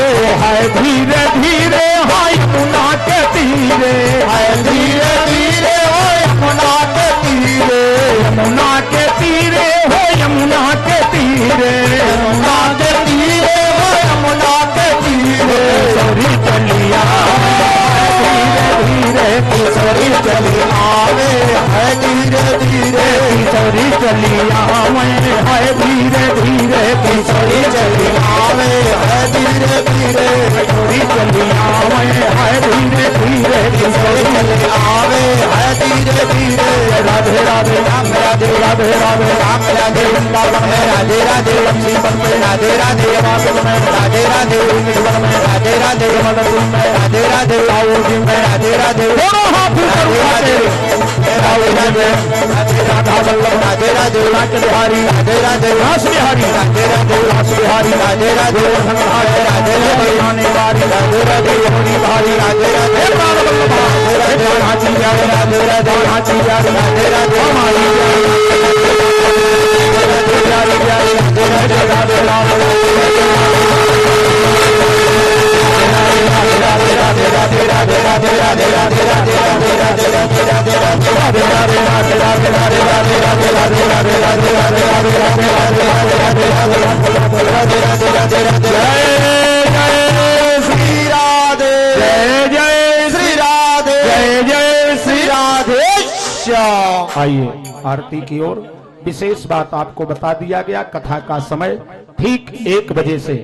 है धीरे धीरे, हाय यमुना के तीरे, है धीरे धीरे हो यमुना के तीरे, यमुना के तीरे हो यमुना के तीरे, यमुना के तीरे हो यमुना के तीरे, किशोरी चली आवे धीरे धीरे, किशोरी चले आवे है धीरे धीरे, किशोरी चली आवे है धीरे धीरे, किशोरी चले आवे है धीरे धीरे, किशोरी चली आवे है धीरे धीरे, किशोरी चले आवे है धीरे धीरे, राधे राधे राम राधे राधे राधे राम राधे वृंदावन में राधे राधे, लक्ष्मीपन में राधे राधे, माधव में राधे राधे, जीवन में राधे राधे, मधुर में राधे राधे, जी में राधे राधे, दोनों हाथ ऊपर राधे उठाते राधे, राधे राधा वल्लभ राधे राधे, राज बिहारी राधे राधे, रास बिहारी राधे राधे, रास बिहारी राधे राधे, राधे राधे राधे, आने वाली राधे राधे, हरी भारी राधे राधे, हे प्राण वल्लभा, हे प्राण हाथी प्यारे, राधे राधे, हाथी प्यारे, राधे राधे, हमारी प्यारी प्यारी राधे राधे श्री राधे, जय जय श्री राधे, जय जय श्री राधे श्याम। आइए आरती की ओर। विशेष बात आपको बता दिया गया, कथा का समय ठीक 1 बजे से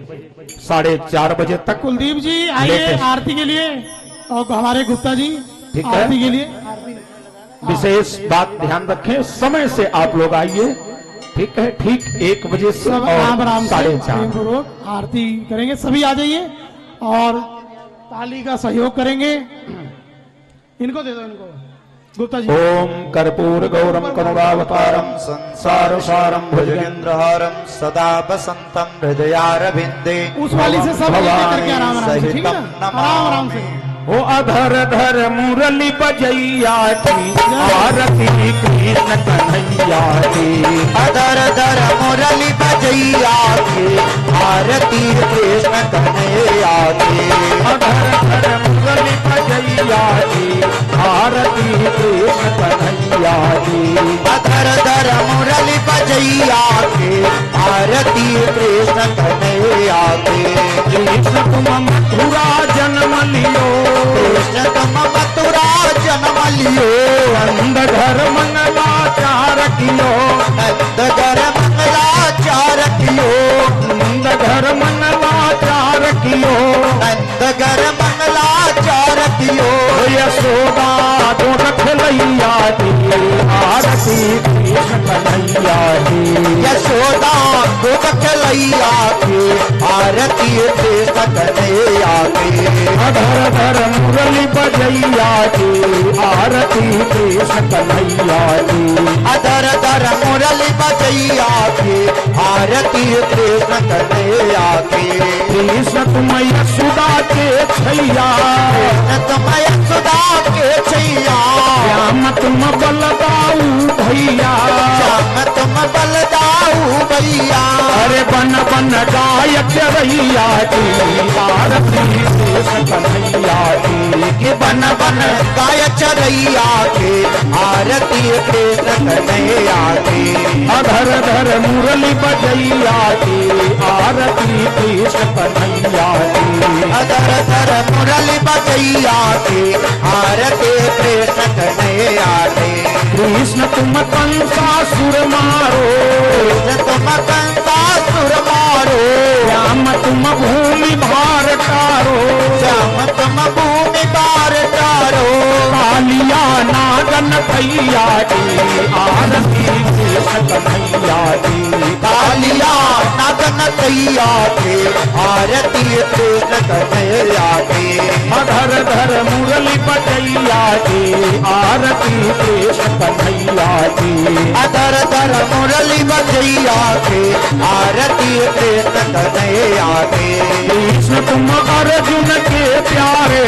4:30 बजे तक। कुलदीप जी आइए लेटेस्ट। आरती के लिए, और हमारे गुप्ता जी ठीक है। आरती के लिए। विशेष बात ध्यान रखें, समय से आप लोग आइए, ठीक है। ठीक 1 बजे से सब आराम और आराम से 4:30। पूर्वक आरती करेंगे, सभी आ जाइए और ताली का सहयोग करेंगे। इनको दे दो, इनको गुप्ता जी। ओम कर्पूर गौरम करुणावतारम संसार सारम भुजगेन्द्रहारम सदा वसंतम हृदयारविंदे, उस वाली से सब एक एक करके आराम आराम से, ठीक है ना, आराम आराम से। ओ अधर धर मुरली बजैया की आरती कृष्ण कन्हैया की, अदर दर मुरली बजैया के, आरती कृष्ण कन्हैया के, अधर धर मुरली बजैया की आरती कृष्ण कन्हैया की, अदर दर मुरली बजैया के, आरती कृष्ण कन्हैया के, कृष्ण तुम मथुरा जन्म लियो, कृष्ण तुम मथुरा जन्म लियो, नंद घर मंगलाचार कियो, नंद घर मंगलाचार कियो, नंद घर मंगलाचार कियो, नंद घर मंगलाचार कियो, यशोदा तो रख लैया की आरती कृष्ण कन्हैया की, यशोदा गोपक लैया के, आरती कृष्ण कन्हैया के, अधर धर मुरली बजैया की आरती कृष्ण कन्हैया की, अदर दर मुरली बजैया के, आरती कृष्ण कन्हैया के, कृष्ण तुम यशोदा के छैया, तुम यशोदा के छैया, श्याम तुम बलदाऊ भैया, श्याम तुम बलदाऊ भैया, अरे बन बन गायक रैया की आरती कृष्ण कन्हैया की, कि बन बन गाय चरैया के आरती कृष्ण कन्हैया के अधर धर मुरली बजैया की आरती कृष्ण कन्हैया की अधर धर मुरली बजैया के आरती कृष्ण कन्हैया के कृष्ण तुम कंसासुर मारो तुम कंसासुर मारो श्याम तुम भूमि भार टारो श्याम तुम भूमि बार तारो कालिया नागन भैया की आरती कृष्ण कन्हैया की कालिया नागन कैया के आरती कृष्ण कन्हैया के अधर धर मुरली बजैया की आरती कृष्ण कन्हैया की अधर धर मुरली बजैया के आरती कृष्ण कन्हैया के कृष्ण तुम अर्जुन के प्यारे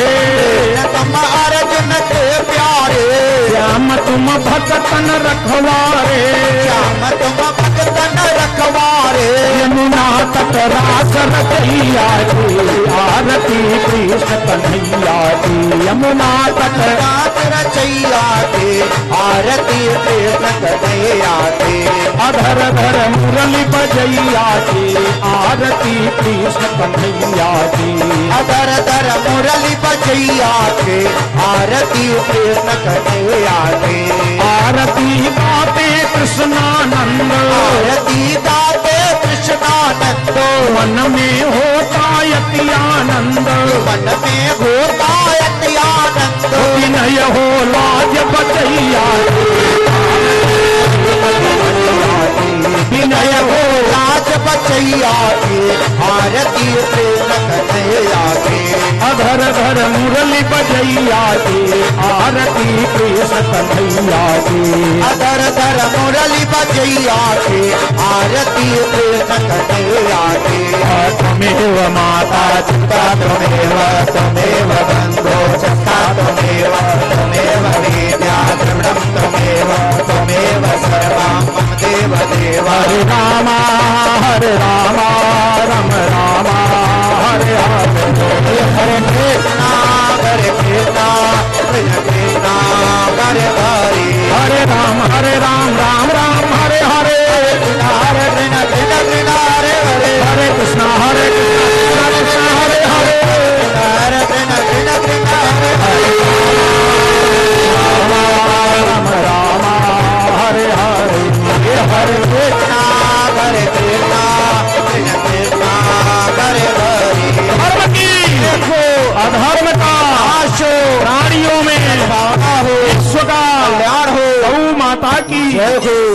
तुम अर्जुन के प्यारे श्याम तुम भक्तन रखवारे श्याम तुम भक्तन रखवारे यमुना तट रास रचैया की आरती कृष्ण कन्हैया की यमुना तट रात रचैया के आरती कृष्ण कन्हैया के अधर धर मुरली बजैया की आरती कृष्ण कन्हैया की अधर धर मुरली बजैया के आरती कृष्ण कन्हैया के आरती गाते कृष्णानंद आरती गाते कृष्णानंद मन में होता यति आनंद मन में होता अति आनंद विनय हो लाज बचैया विनय हो राज बचैया के आरती कृष्ण कन्हैया के अधर धर मुरली बजैया की आरती कृष्ण कन्हैया की अधर धर मुरली बजैया के आरती कृष्ण कन्हैया के त्वमेव माता चित्ता त्वमेव त्वमेव बन्धो चित्ता त्वमेव त्वमेव वेद्या द्रविणं त्वमेव त्वमेव सर्वं मम देव देव हरे रामा राम राम हरे हरे हरे कृष्णा हरे कृष्णा कृष्ण कृष्णा हरे हरे हरे राम राम राम हरे हरे हरे कृष्ण कृष्ण कृष्ण हरे हरे हरे कृष्णा हरे कृष्णा हरे हरे हरे कृष्ण कृष्ण कृष्ण हरे हरे राम राम हरे हरे हरे कृष्णा हरे कृष्णा कृष्ण कृष्णा हरे हरे धर्म की देखो अधर्म का आशो प्राणियों में भावना हो विश्व का कल्याण हो गौ माता की जय हो